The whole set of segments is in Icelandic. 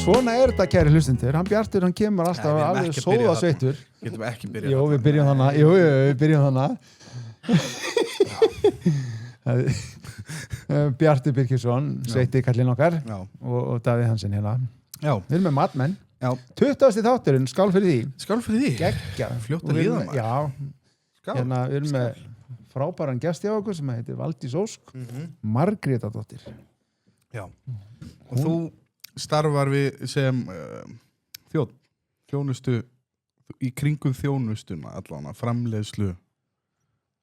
Svona þetta, kæri hlustundur. Hann Bjartur, hann kemur alltaf alveg sóðasveittur. Getum ekki byrjað. Jó, við byrjum þannig. Við byrjum þannig. Bjartur Birkisson, sveitti kallinn okkar og Davíð Hansen hérna. Já. Við erum með matmenn. Já. 20. þátturinn, skál fyrir því. Skál fyrir því. Geggja. Fljótt að líða maður. Já. Skál. Hérna, við erum með frábæran gest hjá okkur sem heitir Valdís Ósk, Margrétardóttir. Já. Og þú starfar við sem þjónustu í kringum þjónustuna allan framleiðslu.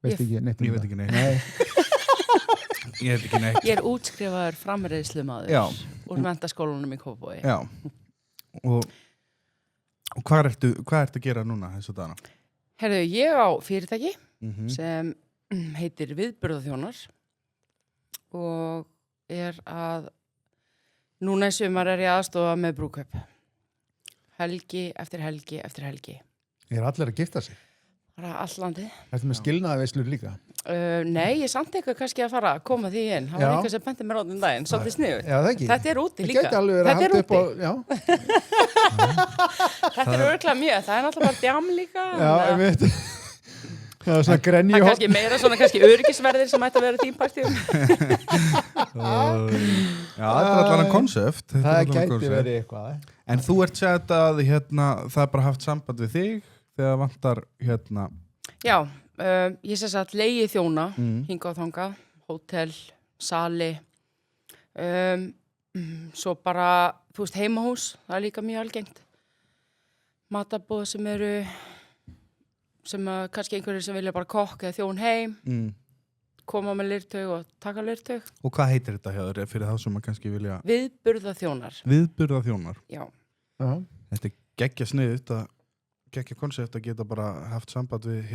Veist ekki neitt. Ég veit ekki neitt. Nei. Ég veit ekki neitt. Ég er útskrifaður framreiðslumaður úr menntaskólanum í Kópavogi. Já. Og hvað ertu að gera núna þessu dagana? Herðu, ég á fyrirtæki sem heitir Viðburðaþjónar og núna í sumar ég aðstofa með brúðkaup. Helgi eftir helgi eftir helgi. Ég allir að gifta sig. Bara all landið. Ertu með skilnaðarveislur líka? Nei, ég samt eitthvað kannski að fara að koma því inn. Það var eitthvað sem benti mér áttum daginn, svolítið sniðugt. Já, það ekki. Þetta er úti líka. Það geti alveg verið að halda upp á, já. Þetta er örgulega mjög, það er náttúrulega bara djam líka. Já, ég veit. Það er svona grenji hótt. Það er kannski meira svona öryggisverðir sem ætti að vera tímpartíum. Já, þetta er allan konsept. Það gæti verið eitthvað. En þú ert sagt að það er bara haft samband við þig þegar vantar Já, ég sé að leigi þjóna, hingað og þangað, hótel, sali, svo bara, þú veist, heimahús, það er líka mjög algengt. Matarboð sem kannski einhverjir sem vilja bara kokk eða þjón heim, koma með leirtaug og taka leirtaug. Og hvað heitir þetta hjá þér fyrir þá sem maður kannski vilja? Viðburðaþjónar. Viðburðaþjónar? Já. Þetta er geggja sniðugt geggja konsept að geta bara haft samband við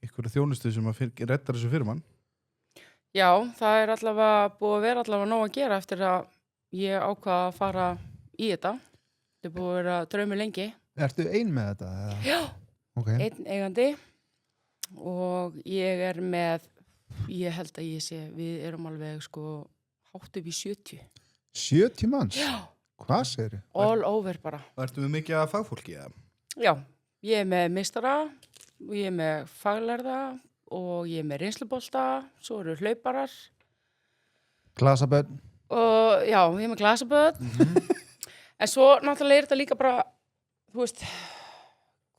einhverju þjónustu sem að reddar þessu fyrir mann. Já, það er allavega búið að vera allavega nóg að gera eftir að ég ákvað að fara í þetta. Þetta er búið að vera draumi lengi. Ertu ein með þetta? Já, okay. Einn eigandi og ég held að við erum alveg hátt upp í 70. 70 manns? Já. Hvað segirðu? All over bara. Ertu við mikið að fagfólki eða? Já, ég er með meistara, ég er með faglærða og ég er með reynslubolta, svo eru hlauparar. Glasabörn? Já, ég er með glasabörn. En svo náttúrulega er þetta líka bara, þú veist,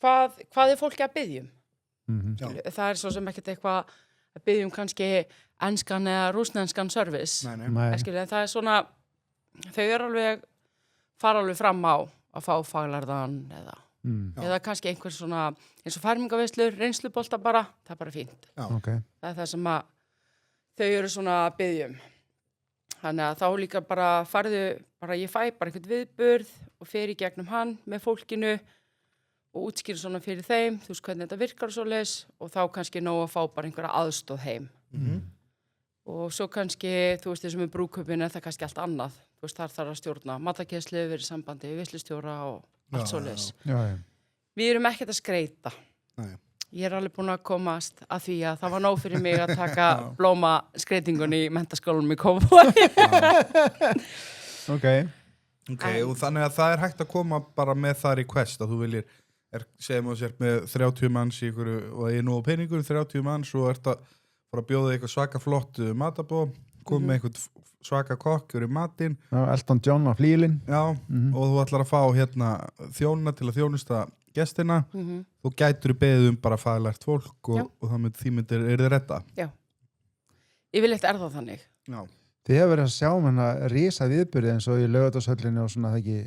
hvað er fólki að biðja um? Það er svo sem ekkert eitthvað að biðja um kannski enskan eða rússneskan service. Nei. En það er svona, þau eru fara alveg fram á að fá faglærðan eða kannski einhver svona eins og fermingavislur, reynslubolta bara, það er bara fínt. Okay. Það er það sem að þau eru svona að biðja um. Þannig að þá líka bara ég fæ bara einhvern viðburð og fer í gegnum hann með fólkinu og útskýra svona fyrir þeim, þú veist hvernig þetta virkar og svoleiðis og þá kannski nóg að fá bara einhverja aðstoð heim. Og svo kannski, þú veist, þessum með brúðkaupin er það kannski allt annað. Þú veist, þar þarf að stjórna matarkeyrslu, verið í sambandi við veislustjóra og allt svoleiðis. Við erum ekkert að skreita. Nei. Ég er alveg búin að komast að því að það var nóg fyrir mig að taka blómaskreitingunni í menntaskólanum í Kópavogi. Ok, og þannig að það er hægt að koma bara með það request að þú viljir, segjum að þú sért með 30 manns í ykkur og ég er nú á peningur 30 manns og ert að fara að bjóða eitthvað svaka flott matabóð, koma með eitthvað svaka kokkur í matinn. Já, Elton John á flílinn. Já, og þú ætlar að fá þjónuna til að þjónusta gestina. Þú gætur beðið bara faglært fólk og því myndir þið redda. Já. Yfirleitt er það þannig. Já. Þið hefur verið að sjá risa viðburði eins og í Laugardalshöllinni og svona það ekki,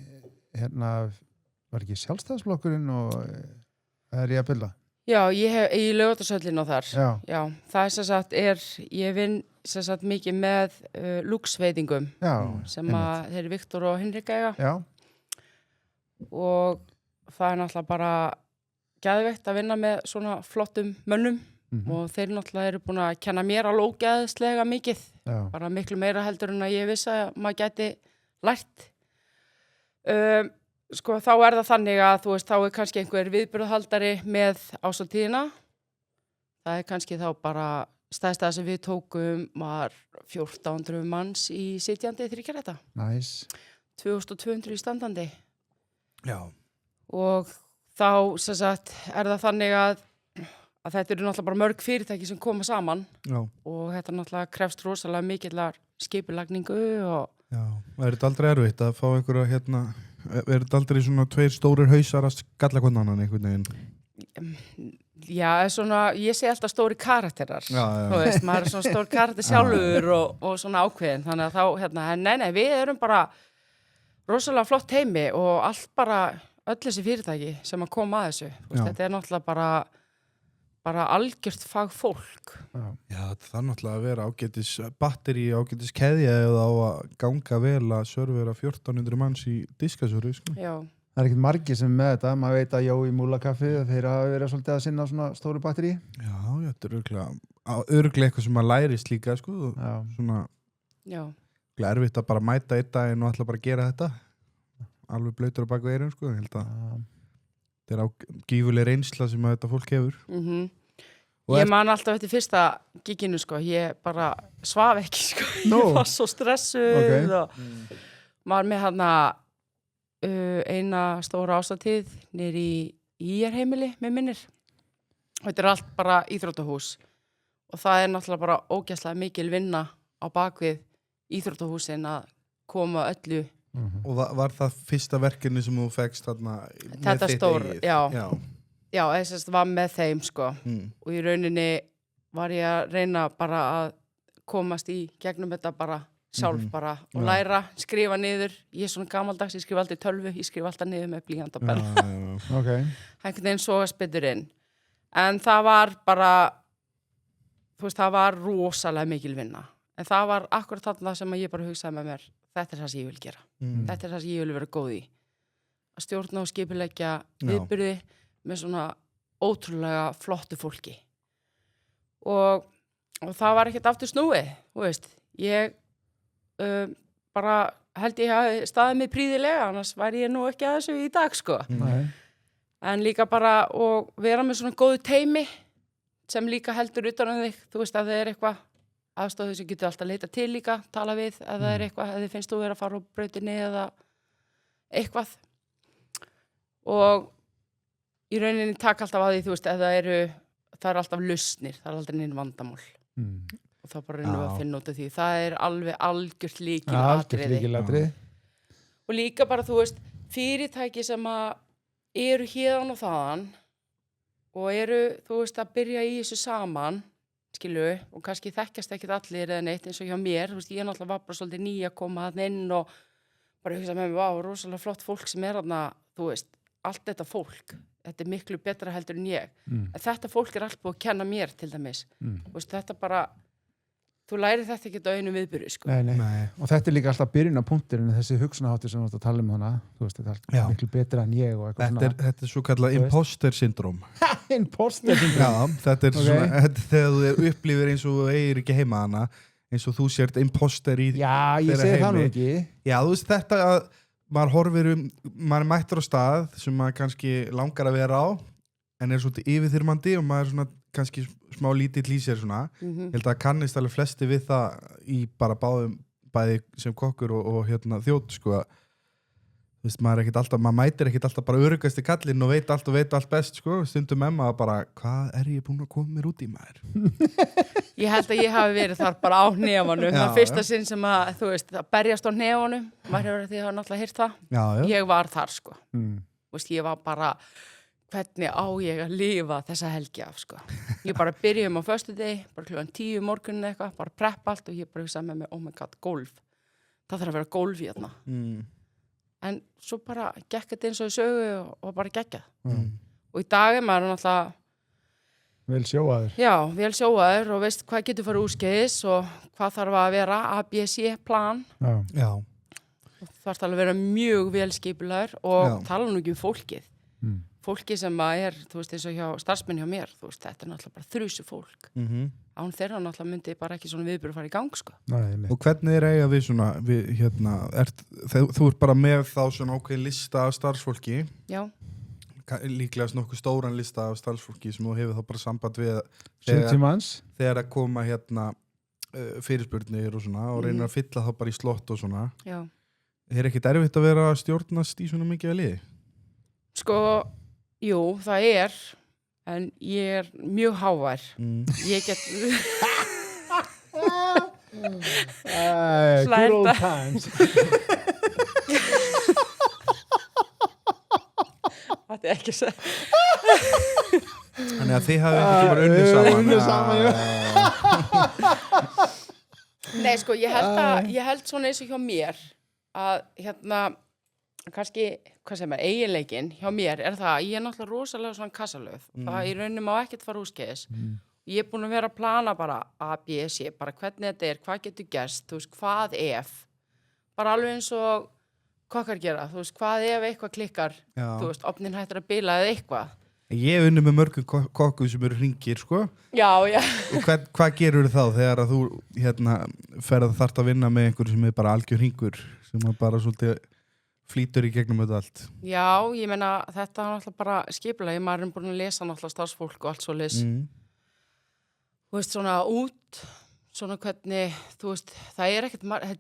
var ekki Sjálfstæðisflokkurinn og ég að byrja? Já, ég hef í Laugardalshöllinni og þar. Já, það er ég vinn mikið með lúxveitingum sem að þeir eru Viktor og Hinrika eiga. Já. Og það er náttúrulega bara geðveikt að vinna með svona flottum mönnum og þeir náttúrulega eru búin að kenna mér alveg ógeðslega mikið. Bara miklu meira heldur en að ég vissi að maður gæti lært. Þá er það þannig að þú veist, þá er kannski einhver viðburðhaldari með ásatíðina. Það er kannski þá bara stærsta sem við tókum var 1400 manns í sitjandi þríkjarrétta. Nice. 2200 í standandi Já. og þá sem sagt það þannig að þetta eru náttúrulega bara mörg fyrirtæki sem koma saman Já. og þetta náttúrulega krefst rosalega mikillar skipulagningu og Já. Er þetta aldrei erfitt að fá einhverja er þetta aldrei svona 2 stórir hausar að skalla hvernig annan einhvern veginn? já, svona, ég segi alltaf stóri karakterar, Já. þú veist, maður er svona stór karakter sjálfur og svona ákveðin, þannig að þá, nei, við erum bara rosalega flott heimi og allt bara, öll þessi fyrirtæki sem að koma að þessu, þú veist, þetta er náttúrulega bara algjört fagfólk. Já, það þarf náttúrulega að vera ágætis batteri, ágætis keðja eða á að ganga vel að servera 1400 manns í diskasöru, sko. Já. Það ekkert margir sem með þetta, maður veit að Jói Múlakaffi þeir hafa verið svolítið að sinna svona stóru batteri. Já, þetta er örugglega eitthvað sem maður lærist líka, sko. Já. Svona Já. erfitt að bara mæta einn daginn og ætla bara að gera þetta. Alveg blautur á baku eyrun, sko. Ég held að þetta er gífurleg reynsla sem að þetta fólk hefur. Ég man alltaf eftir fyrsta giginu, sko. Ég bara svaf ekki, sko. Ég var svo stressuð og maður með eina stóra ástatíð niður í IR-heimili með minnir. Þetta er allt bara íþróttahús og það er náttúrulega bara ógeðslega mikil vinna á bakvið íþróttahúsin að koma öllu. Og var það fyrsta verkefni sem þú fékkst þarna með Þetta þitt stór, eigið? já, þess að var með þeim, sko. Og í rauninni var ég að reyna bara að komast í gegnum þetta bara sjálf bara og læra, skrifa niður. Ég er svona gamaldags, ég skrifa alltaf í tölvu, ég skrifa alltaf niður með blýant og penna. Einhvern veginn sogast betur inn. En það var bara, þú veist, það var rosalega mikil vinna. En það var akkurat þarna sem ég bara hugsaði með mér, þetta er það sem ég vil gera. Þetta er það sem ég vil vera góð í. Að stjórna og skipuleggja viðburði með svona ótrúlega flottu fólki. Og það var ekkert aftur snúið, þú veist. Ég bara held ég hafi staðið mig prýðilega, annars væri ég nú ekki að þessu í dag, sko. En líka bara og vera með svona góðu teymi sem líka heldur utan um þig, þú veist að það er eitthvað aðstofið sem getur alltaf leita til líka, tala við, ef það er eitthvað, ef þið finnst þú vera að fara á brautinni eða eitthvað. Og í rauninni taka alltaf að því, þú veist, ef það er alltaf lausnir, það er aldrei neinn vandamál. Og þá bara reynum við að finna út af því. Það er alveg algjört lykilatriði. Og líka bara, þú veist, fyrirtæki sem eru hérðan og þaðan og eru, þú veist, að byrja í þessu saman, skilu, og kannski þekkjast ekkert allir eða neitt eins og hjá mér, þú veist, ég náttúrulega var bara svolítið ný að koma þarna inn og bara hugsa með mér, rosalega flott fólk sem er þarna, þú veist, allt þetta fólk, þetta er miklu betra heldur en ég. En þetta fólk er allt búið að kenna mér til dæmis. Þú veist, þetta bara, þú lærir þetta ekki á einu viðburði, sko. Nei. Og þetta er líka alltaf byrjun á punkturinn, þessi hugsunaháttur sem þú ert að tala um hana, þú veist, þetta er miklu betra en ég og eitthvað svona. Þetta er svo kallað imposter syndrom. Imposter syndrom? Já, þetta er svona, þegar þú upplifir eins og þú eigir ekki heima hana, eins og þú sért imposter í Já, ég segi það nú ekki. Já, þú veist þetta að maður horfir maður er mættur á stað sem maður kannski langar að vera á, en er svolítið yfirþyrmandi og maður er svona kannski smá lítill í sér svona. Ég held að kannist alveg flesti við það í bara bæði sem kokkur og þjótt, sko. Þú veist, maður mætir ekkert alltaf bara öruggasti kallinn og veit allt best, sko. Stundum Emma bara, hvað er ég búin að koma mér út í, maður? Ég held að ég hafi verið þar bara á hnefanum. Það fyrsta sinn sem að, þú veist, að berjast á hnefanum, maður hefur því að hafa náttúrulega heyrt það. Já. Ég var þar, sko. Þú veist, ég var bara, hvernig á ég að lifa þessa helgi af, sko. Ég bara byrjum á föstudegi, bara klukkan 10 morgunin eitthvað, bara preppa allt og ég bara hugsaði með mig, oh my god, golf. Það þarf að vera golf í þarna. En svo bara gekk þetta eins og í sögu og bara gekkað. Og í dag er maður náttúrulega vel sjóaður. Já, vel sjóaður og veist hvað getur farið úrskeiðis og hvað þarf að vera ABC plan. Já. Það þarf að vera mjög vel skipulaður og tala nú ekki um fólkið. Fólki sem er, þú veist, eins og hjá starfsmenn hjá mér, þú veist, þetta er náttúrulega bara þrjusu fólk. Án þeirra náttúrulega myndi bara ekki svona viðburð fara í gang, sko. Og hvernig er eiga við svona, þú ert bara með þá svona ákveðin lista af starfsfólki? Já. Líklegast nokkuð stóran lista af starfsfólki sem þú hefur þá bara samband við 70 manns? Þegar að koma fyrirspurnir og svona og reynir að fylla þá bara í slott og svona. Já. ekkert erfitt að vera að stjórnast í svona mikið að liði? Sko, jú, það en ég mjög hávær. Ég get... Good old times. Þetta ekki að segja. Þannig að þið hafið ekki bara unnið saman. Nei, sko, ég held svona eins og hjá mér að kannski, hvað segir maður, eiginleikinn hjá mér það að ég náttúrulega rosalega svona kassalöð. Það í rauninni má ekkert fara úrskeiðis. Ég búin að vera að plana bara A, B, C, bara hvernig þetta hvað getur gerst, þú veist, hvað ef. Bara alveg eins og kokkar gera, þú veist, hvað ef eitthvað klikkar, þú veist, opnin hættir að bila eða eitthvað. Ég hef unnið með mörgum kokkum sem eru hringir, sko. Já. Og hvað gerur þá þegar að þú þarft að vinna með einhver sem bara algjör hringur, sem bara svolítið flýtur í gegnum þetta allt? Já, ég meina, þetta er náttúrulega bara skipulagi, maður búin að lesa náttúrulega starfsfólk og allt svo leys. Þú veist, svona út, svona hvernig, þú veist, þetta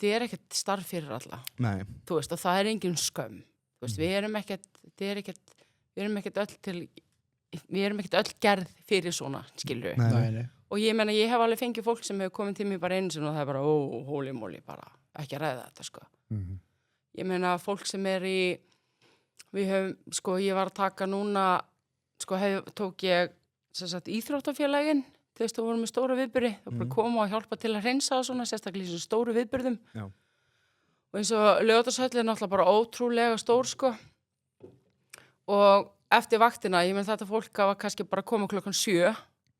er ekkert starf fyrir alla. Nei. Þú veist, og það er engin skömm. Þú veist, við erum ekkert öll gerð fyrir svona, skilur við. Nei. Og ég meina, ég hef alveg fengið fólk sem hefur komið til mig bara einu sinni og það er bara, holy moly, bara ekki að ræða þetta, sko. Ég meina, fólk sem við höfum, sko, ég var að taka núna, sko, tók ég, sem sagt, íþróttafélaginn, þú veist, þú vorum með stóru viðburði, þú bara koma og hjálpa til að hreinsa og svona, sérstaklega í svona stóru viðburðum. Já. Og eins og Laugardalshöll náttúrulega bara ótrúlega stór, sko. Og eftir vaktina, ég menn þetta fólk var kannski bara að koma 7:00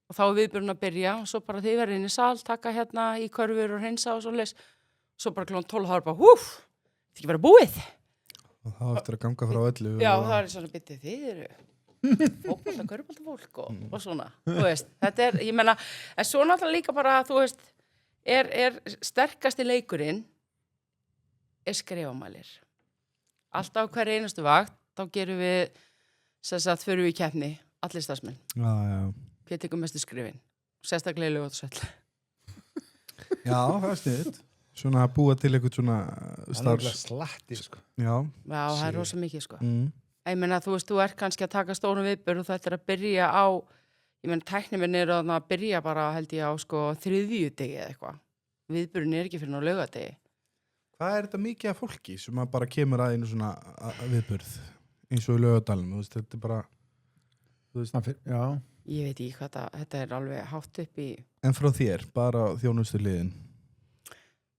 og þá viðburðin að byrja og svo bara þið verið inn í sal, taka í körfur og hreinsa og svoleiðis. Svo bara 12:00 þá er bara, þetta ekki verið búið. Og það eftir að ganga frá öllu. Já, það svona byttið, þið eru fótbolta, köruboltafólk og svona, þú veist, þetta ég meina, en svo náttúrulega líka bara, þú veist, sterkasti leikurinn skrifamælir. Alltaf hver einastu vakt, þá gerum við, sem sagt, förum við í keppni, allir starfsmenn. Já. Hver tekur mestu skrifin, sérstaklega í Laugardalshöll. Já, það er sniðugt. Svona að búa til eitthvað svona starfs. Það er slatti, sko. Já, það er rosa mikið, sko. Ég meina, þú veist, þú kannski að taka stórum viðburð og þetta að byrja á, ég meina, tækniminn að byrja bara, held ég, á, sko, 3. degi eða eitthvað. Viðburðin ekki fyrir ná laugardegi. Hvað er þetta mikið af fólki sem bara kemur að einu svona viðburð, eins og í Laugardalnum, þú veist, þetta er bara, þú veist, já. Ég veit ekki hvað þetta er alveg hátt upp í. En frá þér, bara þjónustu liðin?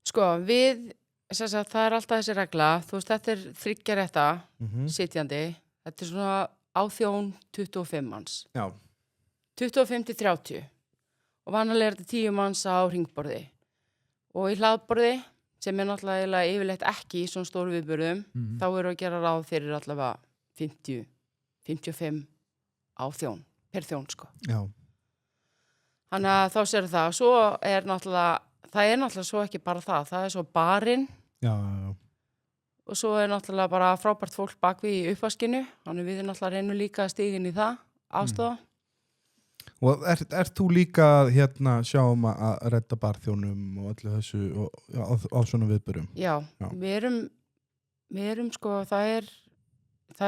Sko, það er alltaf þessi regla, þú veist, þetta er 3 rétta, sitjandi, þetta er svona á þjón 25 manns. Já. 25 til 30 og vanalega er þetta 10 manns á hringborði og í hlaðborði sem er náttúrulega yfirleitt ekki í svona stóru viðburðum, þá eru að gera ráð fyrir allavega 50-55 á þjón, per þjón, sko. Já. Þannig að þá sér það, svo er náttúrulega svo ekki bara það er svo barinn. Já. Og svo er náttúrulega bara frábært fólk bakvið í uppvaskinu, þannig við náttúrulega reynum líka að stíga inn í það, aðstofa. Og ert þú líka sjá að redda barþjónum og öllu þessu á svona viðburðum? Já. Við erum sko, það er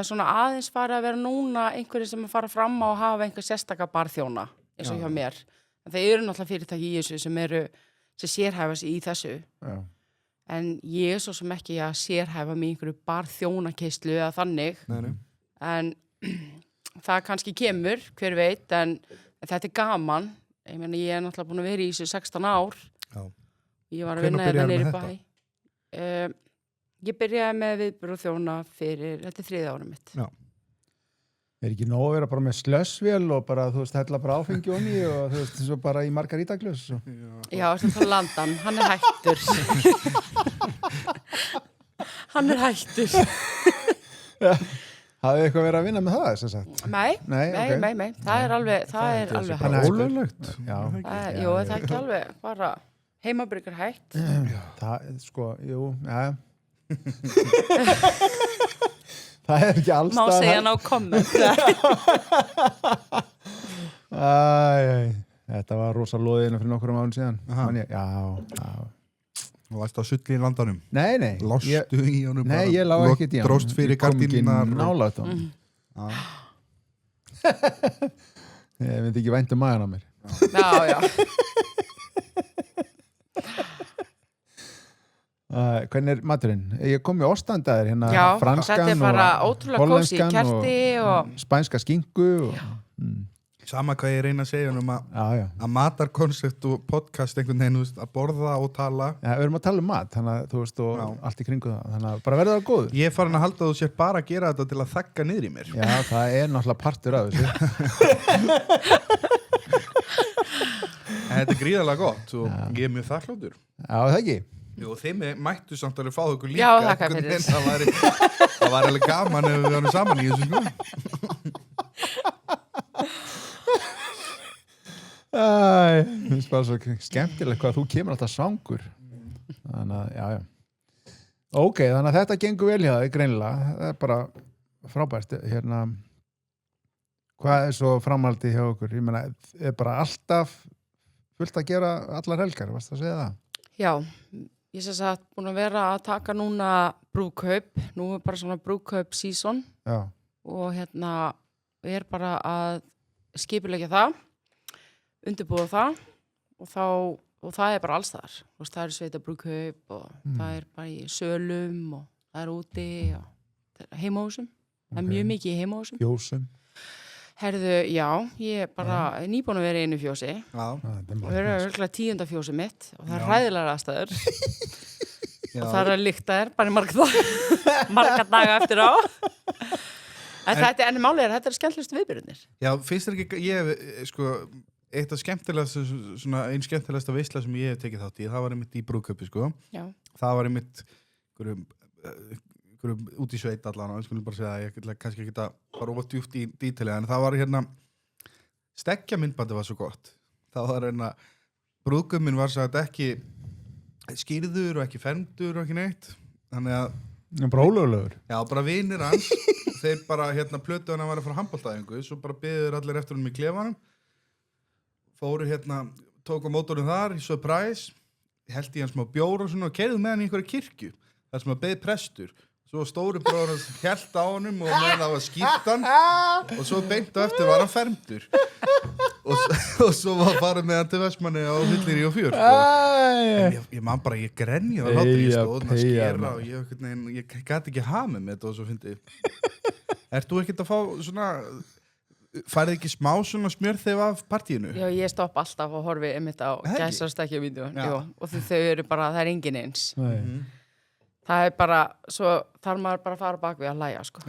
svona aðeins farið að vera núna einhverjir sem að fara fram á að hafa einhver sérstaka barþjóna, eins og hjá mér. En það eru náttúrulega fyrirtæki í þessu sem sérhæfa sig í þessu. Já. En ég svo sem ekki að sérhæfa mig í einhverju barþjónakeislu eða þannig. Nei. En það kannski kemur, hver veit, en þetta er gaman. Ég meina, ég er náttúrulega búin að vera í þessu 16 ár. Já. Ég var að vinna þetta niður í bæ. Ég byrjaði með viðburð og þjóna þetta er 3. árum mitt. Já. Er ekki nóg að vera bara með slössvél og bara, þú veist, hella bara áfengi onni og þú veist, svo bara í margarítaglös? Já, þetta er landan, hann er hættur. Hann er hættur. Hafið eitthvað verið að vinna með það, sem sagt? Nei. Það er alveg bara ólöglegt. Jú, það er ekki alveg, bara heimabryggur hætt. Það, sko, jú, já. Það er ekki alls Má segja ná komment. Þetta var rosa loðinu fyrir nokkrum árum síðan. Já. Og varst á sulli í landanum. Nei, Lástu í honum Nei, ég lá ekkert í hann. Dróst fyrir Ég kom ekki gardínurnar. nálægt honum. Ég myndi ekki vænt magan á mér. Já. Hvernig er maturinn? Ég kom með ostandaðir hérna, Já, franskan þetta er bara og ótrúlega kósí, hollenskan kerti og... spænska skinku og, Sama hvað ég reyna að segja um já. að matarkoncept og podcast einhvern veginn, þú veist, að borða og tala. Já, við erum að tala um mat, þannig að þú veist og allt í kringu það, þannig að bara verða það góður. Ég er farin að halda að þú sér bara að gera þetta til að þakka niður í mér. Já, það er náttúrulega partur af þessu. En þetta er gríðarlega gott og ég er mjög þakkláttur. Já, það ekki. Jú, þeim mættu samt alveg fá okkur líka. Já, þakka einhvern fyrir. veginn. Það var alveg gaman ef við varum saman í þessu sko. Æ, það er bara svo skemmtilegt hvað þú kemur alltaf svangur. Þannig að, já. Ok, þannig að þetta gengur vel hjá þig, greinilega. Það er bara frábært. Hérna, hvað er svo framhaldið hjá okkur? Ég meina, er bara alltaf fullt að gera allar helgar, varst það að segja það? Já, ég sé að búin að vera að taka núna brúðkaup. Nú er bara svona brúðkaup season Já. og hérna er bara að skipuleggja það, undirbúa það og það er bara alls þar. Það er sveita brúðkaup og það er bara í sölum og það er úti og heimahúsum. Það er mjög mikið í heimahúsum. Fjósum. Herðu, já, ég er bara nýbúin að vera í einu fjósi Já. og það er örgulega 10. fjósi mitt og það er hræðilega aðstæður og það er að lykta þér bara í marga daga eftir á. En þetta er enn málið þetta er skemmtilegstu viðbyrðinir. Já, finnst þér ekki, sko, eitt af skemmtilegasta, svona einn skemmtilegasta veisla sem ég hef tekið þátt í, það var einmitt í brúðkaupi, sko. Já. Það var einmitt einhverjum út í sveit allan og ég skulle bara segja að ég ætla kannski ekki að fara of djúpt í dítilið, en það var hérna stekkja myndbandi var svo gott. Það var hérna brúðkaupin var sagt ekki skýrður og ekki fermdur og ekki neitt. Þannig að bara ólögulegur. Já, bara vinir hans þeir bara hérna plötu hann að vera frá handboltaæfingu, svo bara biður allir eftir honum í klefanum, fóru hérna, tóku á mótorum þar í surprise, held í hann smá bjór og svona og keyrðu með hann í einhverja kirkju þar sem að beið prestur, svo stóri bróður hans hélt á honum og með það var skýrtan og svo beint á eftir var hann fermdur og svo var farið með hann til Vestmanni á Hillir og Fjör en ég man bara, ég grenja og látri ég stóð að skera og ég gæti ekki hafa með þetta og svo fyndi Ert þú ekkert að fá svona færið ekki smá svona smjörþef af partíinu? Já, ég stopp alltaf og horfi einmitt á gæsarstækja vídeó og þau eru bara, það er engin eins það er bara, svo þarf maður bara að fara bak við að hlæja sko.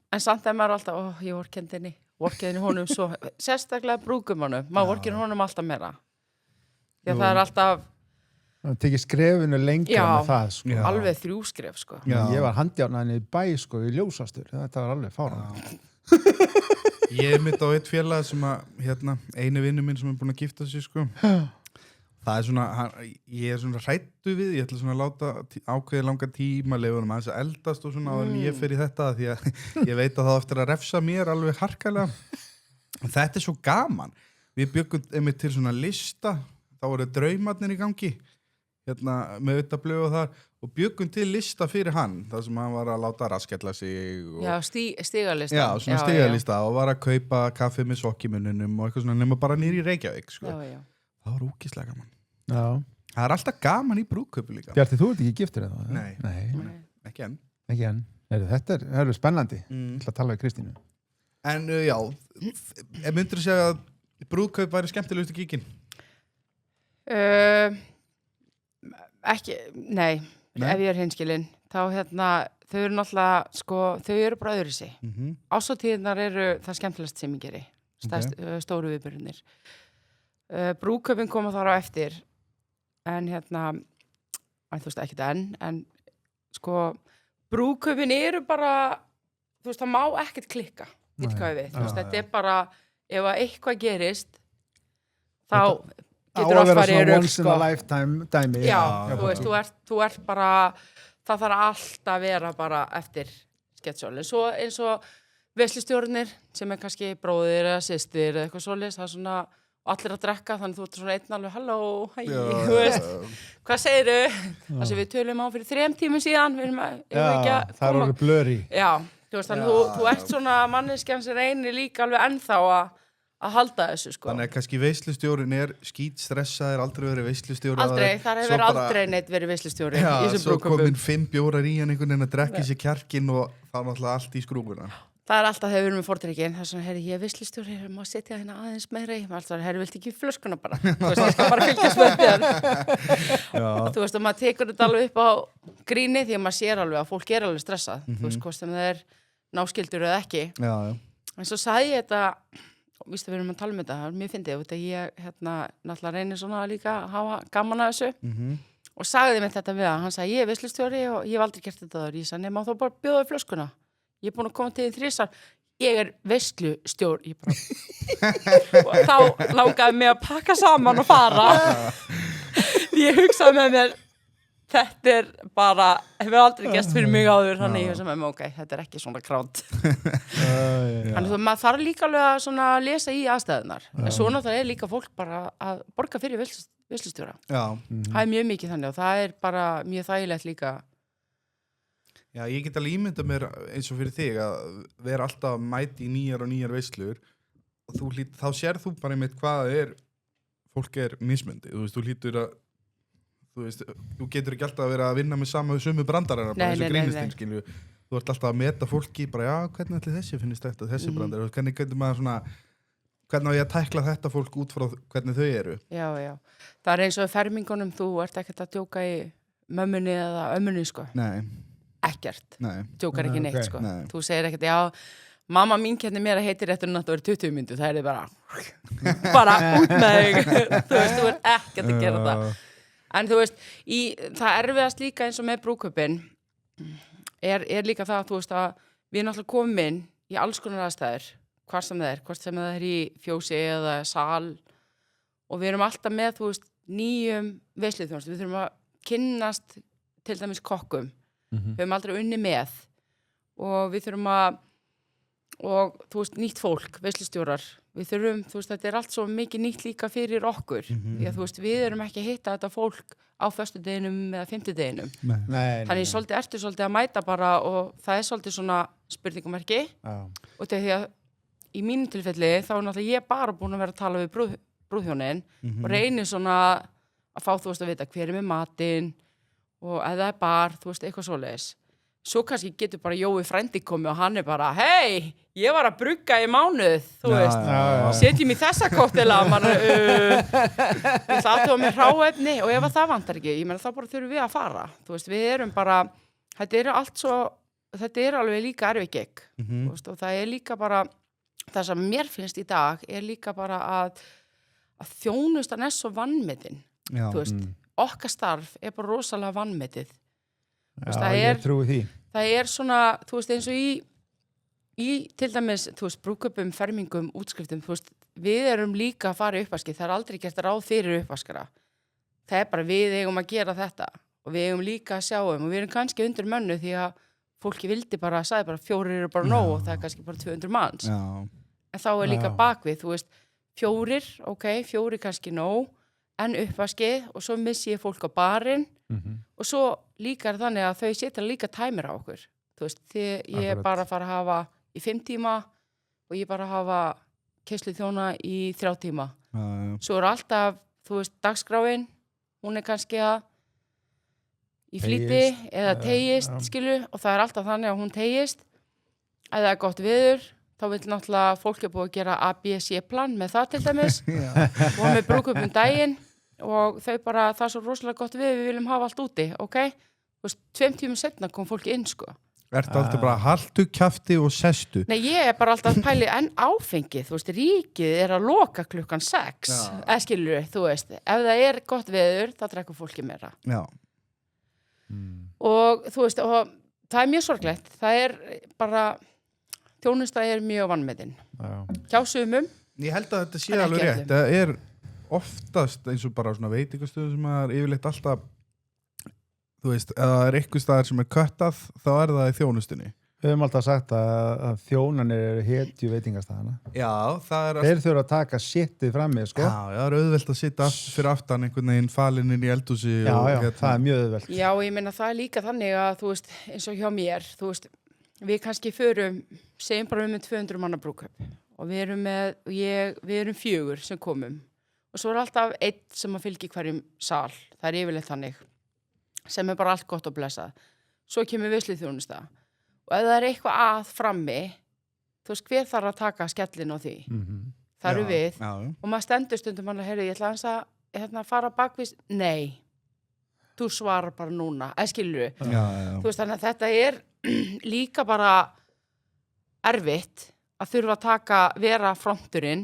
En samt er maður alltaf, ég vorkenni honum svo, sérstaklega brúðgumanu, maður vorkenni honum alltaf meira því að það er alltaf það tekið skrefinu lengra með það sko. Alveg 3 skref sko. Ég var handjárnaðin í bæ sko, í ljósastur, þetta var alveg fáránlegt. Ég er mitt á eitt félag sem að hérna, einu vinnu minn sem er búin að gifta sig sko. Það er svona, ég er svona hrættu við, ég ætla svona að láta ákveði langa tíma leifunum að þess að eldast og svona en ég fer í þetta því að ég veit að það eftir að refsa mér alveg harkalega. Þetta er svo gaman. Við byggum einmitt til svona lista, þá voru draumarnir í gangi, hérna með auðvitaðblöð og þar og byggum til lista fyrir hann, þar sem hann var að láta raskella sig. Og, já, stigalista. Já, svona stigalista og var að kaupa kaffi með sokkimununum og eitthvað svona nema bara nýri í Reykjavík, sko. Já. Það var ógeðslega gaman. Já. Það er alltaf gaman í brúðkaupi líka. Bjarti, þú ert ekki giftur eða? Nei. Ekki enn. Ekki enn. Þetta er spennandi. Ég ætla að tala við Kristínu. En já, myndir þú segja að brúðkaup væri skemmtilegustu kíkin? Ekki, nei. Ef ég er hinskilin. Þá hérna, þau eru náttúrulega, sko, þau eru bara öðru sig. Ásatíðnar eru það skemmtilegast sem ég geri. Stóru viðburðirnir. Brúðkaupin koma þar á eftir en hérna þú veist ekkert en sko brúðkaupin eru bara þú veist það má ekkert klikka þetta er bara ef að eitthvað gerist þá getur oft farið í rugl once in a lifetime dæmi þú ert bara það þarf alltaf að vera bara eftir sketsjólin svo eins og veislustjórnir sem er kannski bróðir eða systir eða eitthvað svoleiðis það er svona og allir að drekka, þannig þú ert svona einn alveg halló, hæ, Já, þú veist hvað segirðu? Það sem við tölum á fyrir 3 tímum síðan við erum ekki að það er orðið blöri. Já, þú veist, þannig þú ert svona manneskjan sem reynir líka alveg ennþá að halda þessu, sko. Þannig að kannski veislustjórinn skítstressaður, aldrei verið veislustjóri. Aldrei, þar hefur aldrei neitt verið veislustjóri í þessum svo brúðkaupum. komin 5 bjórar í hann einhvern veginn að drekka sér kjarkinn og þá náttúrulega allt í skrúfuna. Það er alltaf þegar við erum með fordrykkin, það er svona, herri, ég er veislustjóri, má setja hérna aðeins meira í, maður alltaf, herri, viltu ekki flöskuna bara? Þú veist, ég skal bara fylgjast með þér. Þú veist, og maður tekur þetta alveg upp á gríni því að maður sér alveg að fólk er alveg stressað, þú veist, hvort sem það er náskyldur eða ekki. Já. En svo sagði ég þetta, víst að við erum að tala um þetta, það er mjög fyndið, út að ég, náttúrulega reynir svona líka að hafa gaman að þessu og sagði mér þetta við hann sagði, ég er veislustjóri og ég hef aldrei gert þetta áður. Ég sagði, nema þá bara bjóða flöskuna. Ég er búin að koma til því 3 sar. Ég er veislustjóri. Og þá langaði mig að pakka saman og fara. Ég hugsaði með mér, þetta er bara, hefur aldrei gæst fyrir mig áður, þannig ég hugsaði með mig, ok, þetta er ekki svona kránt. Þannig að maður þarf líka alveg að svona lesa í aðstæðunar. En svo náttúrulega er líka fólk bara að borga fyrir veislustjóra. Já. Það er mjög mikið þannig og það er bara mjög þægilegt líka. Já, ég get alveg ímynda mér eins og fyrir þig að vera alltaf mæti í nýjar og nýjar veislur og þá sér þú bara einmitt hvað fólk er mismundi. Þú veist, þú hlýtur að þú getur ekki alltaf að vera að vinna með sömu brandarar bara eins og grínistinn, skilju. Þú ert alltaf að meta fólki bara, já, hvernig ætli þessi finnst þetta, þessi brandar, hvernig getur maður svona hvernig á ég að tækla þetta fólk út frá hvernig þau eru. Já. Það er eins og fermingunum, þú ert ekkert að djóka í mömmunni eða ömmunni, sko. Nei. Ekkert. Nei. Djókar ekki neitt, okay. sko. Nei. Þú segir ekkert, já, mamma mín kenni mér að heitir rétturinn að það eru 20 myndu, það er bara út með þig. Þú veist, þú ert ekkert að gera það. En þú veist, það erfiðast líka eins og með brúðkaupin er líka það, þú veist, að við náttúrulega komum inn í alls konar aðstæður, hvort sem það er í fjósi eða sal og við erum alltaf með, þú veist, nýjum veisluþjónustu, við þurfum að kynnast til dæmis kokkum, við höfum aldrei unni með og við þurfum og þú veist, nýtt fólk, veislustjórar, við þurfum, þú veist, þetta er allt svo mikið nýtt líka fyrir okkur, því að þú veist, við erum ekki að hitta þetta fólk á föstudeginum eða fimmtudeginum. Þannig ertu svolítið að mæta bara og það er svolítið svona spurningamerki og því að í mínu tilfelli þá er náttúrulega ég bara búin að vera að tala við brúðhjónin og reynir svona að fá, þú veist, að vita hver er með matinn og ef það er bar, þú veist, eitthvað svoleiðis. Svo kannski getur bara Jói frændi komið og hann er bara, hei, ég var að brugga í mánuð, þú veist, setjum í þessa koktela, ég ætla að mér hráefni og ef það vantar ekki, ég meina þá bara þurfum við að fara, þú veist, við erum bara, þetta er alveg líka erfið gegn, þú veist, og það er líka bara, það sem mér finnst í dag er líka bara að þjónustan er svo vanmetin, þú veist, okkar starf er bara rosalega vanmetið. Ég trúi því. Það er svona, þú veist, eins og í til dæmis, þú veist, brúðkaupum, fermingum, útskriftum, þú veist, við erum líka að fara í uppvaski, það er aldrei gert ráð fyrir uppvaskara. Það er bara við eigum að gera þetta og við eigum líka að sjá og við erum kannski undir mönnu því að fólki vildi bara, sagði bara 4 eru bara nóg og það er kannski bara 200 manns. Já. En þá er líka bakvið, þú veist, 4 kannski nóg, en uppvaskið og svo missi ég fólk á barinn og svo líka er þannig að þau setja líka tæmir á okkur. Þú veist, ég er bara að fara að hafa í 5 tíma og ég bara að hafa keisluþjóna í 3 tíma. Svo er alltaf, þú veist, dagskráin, hún er kannski í flýti eða tegist, skilu, og það er alltaf þannig að hún tegist. Ef það er gott veður, þá vil náttúrulega fólk er búið að gera ABC-plan með það til dæmis og með brúðkaupum daginn og þau bara, það er svo rosalega gott við viljum hafa allt úti, ok? Þú veist, 2 tímum setna kom fólk inn, sko. Ertu alltaf bara haltu kjafti og sestu? Nei, ég er bara alltaf að pæli en áfengið, þú veist, ríkið er að loka klukkan 6, eða skilur, þú veist, ef það er gott veður, þá drekkur fólki meira. Já. Og þú veist, og það er mjög sorglegt, það er bara, þjónusta er mjög vanmetin. Hjá sumum. Ég held að þetta sé alveg rétt, það er oftast eins og bara svona veitingastöðu sem er yfirleitt alltaf, þú veist, ef það er eitthvað staðar sem er köttað, þá er það í þjónustunni. Við höfum alltaf sagt að þjónanir eru hetju veitingastæðana. Já, það er Þeir þurfa að taka shitið frammi, sko. Já, það er auðvelt að sitja fyrir aftan einhvern veginn falinn inn í eldhúsi Já, og það er mjög auðvelt. Já, ég meina það er líka þannig að, þú veist, eins og hjá mér, þú veist, við kannski segjum bara með 200 manna brúðkaup og við erum 4 sem komum og svo er alltaf 1 sem að fylgi hverjum sal, það er yfirleitt þannig, sem er bara allt gott og blessað. Svo kemur veisluþjónusta og ef það er eitthvað að frammi, þú veist, hver þarf að taka skellin á því? Það eru við og maður stendur stundum hann að, heyrðu, ég ætla aðeins að fara bakvís, nei, þú svarar bara núna, skilurðu. Þú veist, þannig að þetta er líka bara erfitt að þurfa að vera fronturinn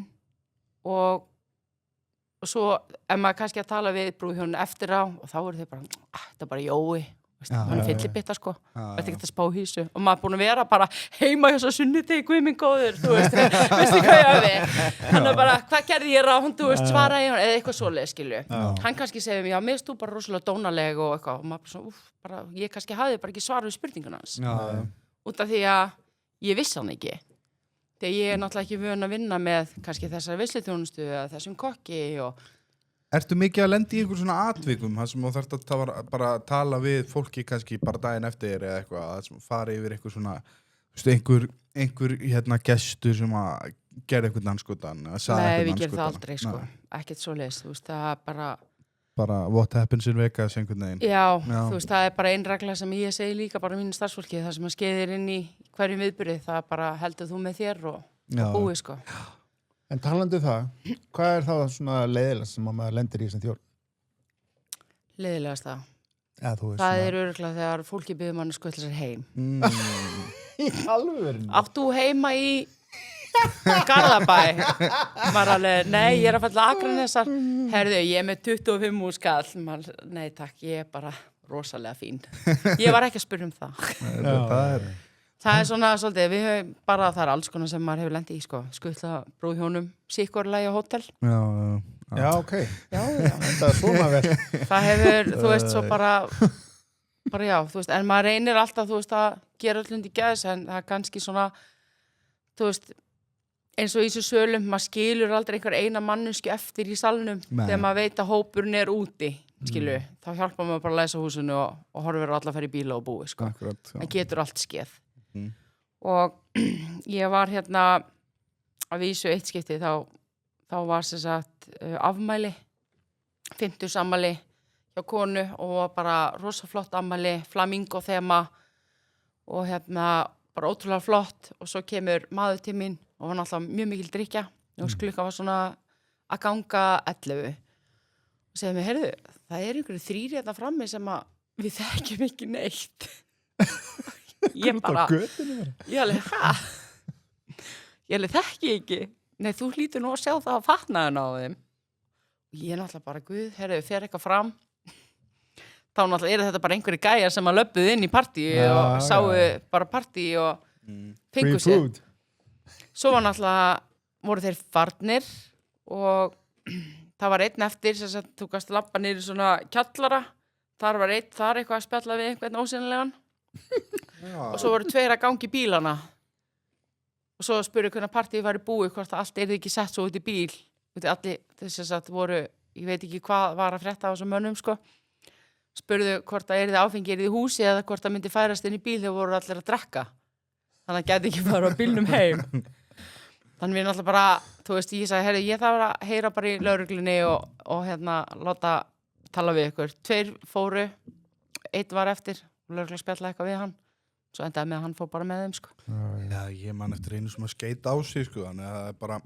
og svo ef maður kannski að tala við brúðhjónin eftir á og þá eru þau bara, þetta er bara Jói, hann er fyllibitta sko, þetta ekki að spá hísu og maður er búin að vera bara heima hjá svo sunnudegi, guð minn góður, þú veist, veistu hvað ég við, hann er bara, hvað gerði ég ráð, þú veist, svara ég, eða eitthvað svoleið, skilju, hann kannski segir mér, já, mér finnst þú bara rosalega dónaleg og eitthvað, og maður bara svona, bara, ég kannski hafði bara ekki svarað við spurningun hans, út af því að ég vissi hann ekki, þegar ég er náttúrulega ekki vön að vinna með kannski þessari veisluþjónustu eða þessum kokki og Ertu mikið að lenda í einhver svona atvikum þar sem þú þarft að bara tala við fólki kannski bara daginn eftir eða eitthvað, að fara yfir eitthvað svona, einhver gestur sem að gera einhvern anskotan? Nei, við gerum það aldrei, sko. Ekkert svoleiðis, þú veist, það er bara what happens in Vegas einhvern veginn. Já, þú veist, það er bara ein regla sem ég segi líka bara mínu starfsfólki, það sem að skeiðir inn í hverjum viðburði, það bara heldur þú með þér og búið, sko. En talandi það, hvað er það svona leiðilegast sem maður lendir í sem þjóð? Leiðilegast það? Ja, það er örugglega þegar fólki biður mann að skutla sér heim. Í alvörinu? Átt þú heima í Garðabæ? Maður alveg, nei, ég er að falla Akranessar. Herðu, ég er með 25 úr skall. Nei, takk, ég er bara rosalega fín. Ég var ekki að spyrja um það. Það er svona svolítið, við höfum bara, það er alls konar sem maður hefur lendið í, sko. Skutla brúðhjónum, sikkurlega hótel. Já, ok. Já. Þetta er svona vel. Það hefur, þú veist, svo bara já, þú veist, en maður reynir alltaf, þú veist, að gera öllund í gæðis, en það er kannski svona, þú veist, eins og í þessu sölum, maður skilur aldrei einhver eina mannuski eftir í salnum þegar maður veit að hópurinn er úti, skilu. Þá hjálpa maður bara að læsa húsinu og horfir alla að fara í bíla og búi, sko. Akkurat, það getur allt skeð. Og ég var hérna að vísu eitt skipti þá var sem sagt afmæli 50 afmæli hjá konu og var bara rosa flott afmæli, flamingo þema og hérna bara ótrúlega flott og svo kemur maður til mín og var náttúrulega mjög mikil drykkja og klukkan var svona að ganga 11 og segði mér, heyrðu, það er einhverju 3 hérna frammi sem að við þekkjum ekki neitt ég bara ég alveg þekki ekki nei, þú hlýtur nú að sjá það að fatnaðun á þeim og ég náttúrulega bara, guð, herru, fer eitthvað fram þá náttúrulega þetta bara einhverju gæjar sem að löbbuð inn í partí og sáu bara partí og fengu sér svo var náttúrulega, voru þeir farnir og það var einn eftir sem sagt, þú gast labba niður í svona kjallara þar var einn, þar eitthvað að spjalla við einhvern ósynlegan og svo voru 2 að gangi bílana og svo spurði hvernig partíð var í búi hvort allt er ekki sett svo út í bíl allir þess að voru ég veit ekki hvað var að frétta á þessum mönnum sko. Spurðu hvort það er áfengi í húsi eða hvort það myndi færast inn í bíl þegar voru allir að drekka þannig að gæti ekki fara á bílnum heim þannig við náttúrulega bara þú veist ég sagði, ég þarf að heyra bara í lögreglunni og hérna láta tala við ykkur 2 fóru 1 var eftir lögregla spjallaði eitthvað við hann svo endaði með að hann fór bara með þeim sko. Já, ég man eftir einu sem að skeita á sig sko, þannig að það er bara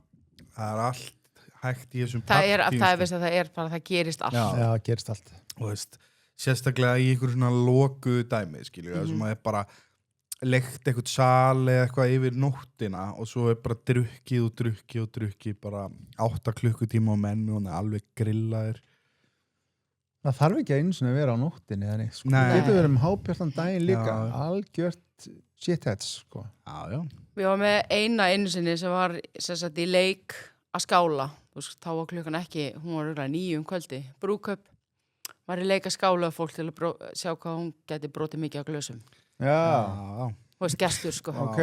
það er allt hægt í þessum partím það gerist allt Já, það gerist allt og veist, sérstaklega í einhverju svona lokuðu dæmi skilju, sem að er bara leikt eitthvað sal eða eitthvað yfir nóttina og svo er bara drukkið bara 8 klukkutíma á menn og hann er alveg grillaður Það þarf ekki að einu sinni að vera á nóttinni eða neitt, sko. Nei. Það getur verið hábjartan daginn líka, algjört shitheads, sko. Já. Við varum með einu sinni sem var sem sagt í leik að skála. Þú veist, þá var klukkan ekki, hún var örugglega 9 kvöldi. Brúðkaup var í leik að skála fólk til að sjá hvað hún gæti brotið mikið á glösum. Já. þú veist, gestur, sko. Ok,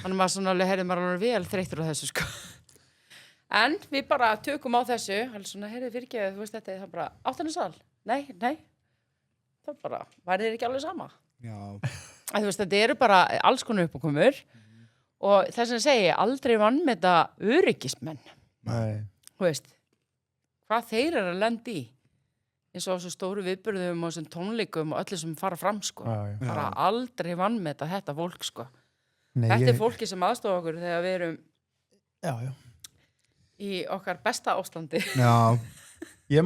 Þannig maður svona alveg, heyrði maður alveg vel þreyttur á þessu, sko. En við bara tökum á þessu, alveg svona, heyrði fyrirgeðu, þú veist þetta, það bara, áttanasal? Nei. Það bara, væri þér ekki alveg sama? Já. Þú veist, þetta eru bara alls konar uppákomur og þess að segja, aldrei vanmeta öryggismenn, nei, þú veist, hvað þeir eru að lenda í, eins og á svo stóru viðburðum og þessum tónleikum og öllu sem fara fram, sko. já. Bara aldrei vanmeta þetta fólk, sko. Nei, Þetta er fólki sem aðstofa okkur þegar við erum Já. í okkar besta ástandi. Já. Ég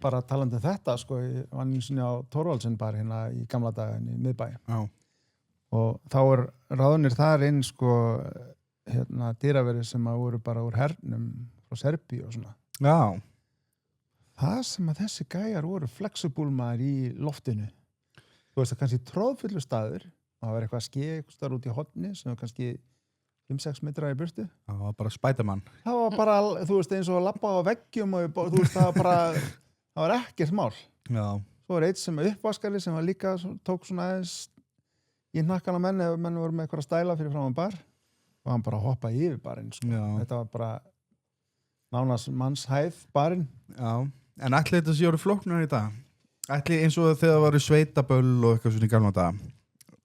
bara talandi um þetta, sko, ég var einu sinni á Thorvaldsen bar hérna í gamla dagan í miðbæ. Já. Og þá ráðnir þar inn, sko, hérna, dýraveri sem að voru bara úr hernum frá Serbíu og svona. Já. Það sem að þessi gæjar voru flexibúlmaður í loftinu. Þú veist að kannski tróðfullu staður, það var eitthvað skeg staður út í horni sem var kannski 5-6 metra í burtu. Það var bara Spiderman. Það var bara, þú veist, eins og að labba á veggjum og þú veist, það var ekkert mál. Já. Svo var eitt sem uppvaskari sem var líka, tók svona aðeins í hnakkan á menn ef menn voru með eitthvað stæla fyrir fram á bar og hann bara hoppaði yfir barinn, sko. Já. Þetta var bara nánast mannshæð barinn. Já. En ætli þetta sé orðið flóknar í dag? Ætli eins og þegar það varu sveitaböll og eitthvað svona í gamla dag.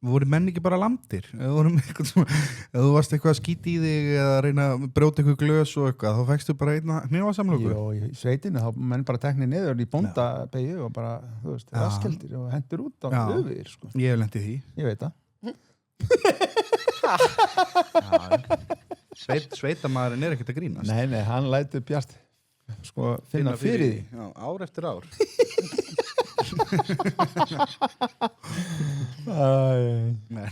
Voru menn ekki bara lamdir? Ef þú varst eitthvað að skýta í þig eða reyna að brjóta eitthvað glös og eitthvað, þá fækstu bara einna hnefasamlöku? Jó, í sveitinu, þá menn bara teknið niður í bóndabeyju og bara, þú veist, raskeldir og hendur út á öfir, sko. Ég hef lent í því. Ég veit það. Sveitamaðurinn er ekkert að grínast. Nei, hann lætur Bjart, sko, finna fyrir því. Já, ár eftir ár. Nei.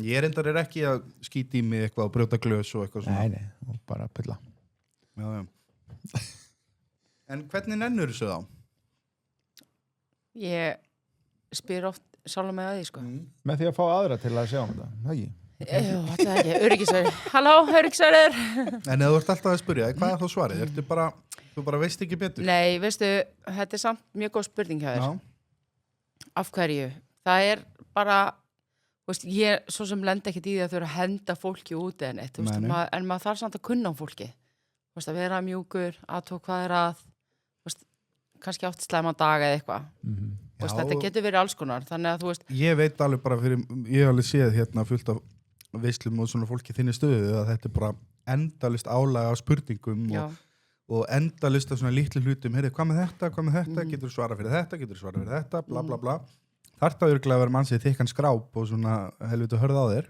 Ég reyndar ekki að skýta í mig eitthvað og brjóta glös og eitthvað svona. Nei, og bara pulla. Já. En hvernig nennur þessu þá? Ég spyr oft sjálf með því, sko. Með því að fá aðra til að sjá þetta, það ekki? Jú, þetta er ekki, öryggisverðir. Halló, öryggisverðir. En ef þú ert alltaf að spyrja, hvað er þá svarið? Þú bara veist ekki betur? Nei, veistu, þetta er samt mjög góð spurning hjá þér. Já. Af hverju? Það er bara, veist, ég svo sem lenda ekkert í því að þurfa að henda fólki út eða neitt, veist, en maður þarf samt að kunna á fólki. Veist, að vera mjúkur, aðtók hvað er að, veist, kannski átt slæma dag eða eitthvað. Veist, þetta getur verið alls konar, þannig að þú veist. Ég veit alveg bara ég hef alveg séð hérna fullt af veislum og svona fólki þinni stöðu að þetta er bara endalist álag af spurningum og endalist af svona litlu hlutum, heyrðu, hvað með þetta, getur þú svara fyrir þetta, bla bla bla. Þarf það örugglega að vera mann sem þykkan skráp og svona helviti hörð á þér.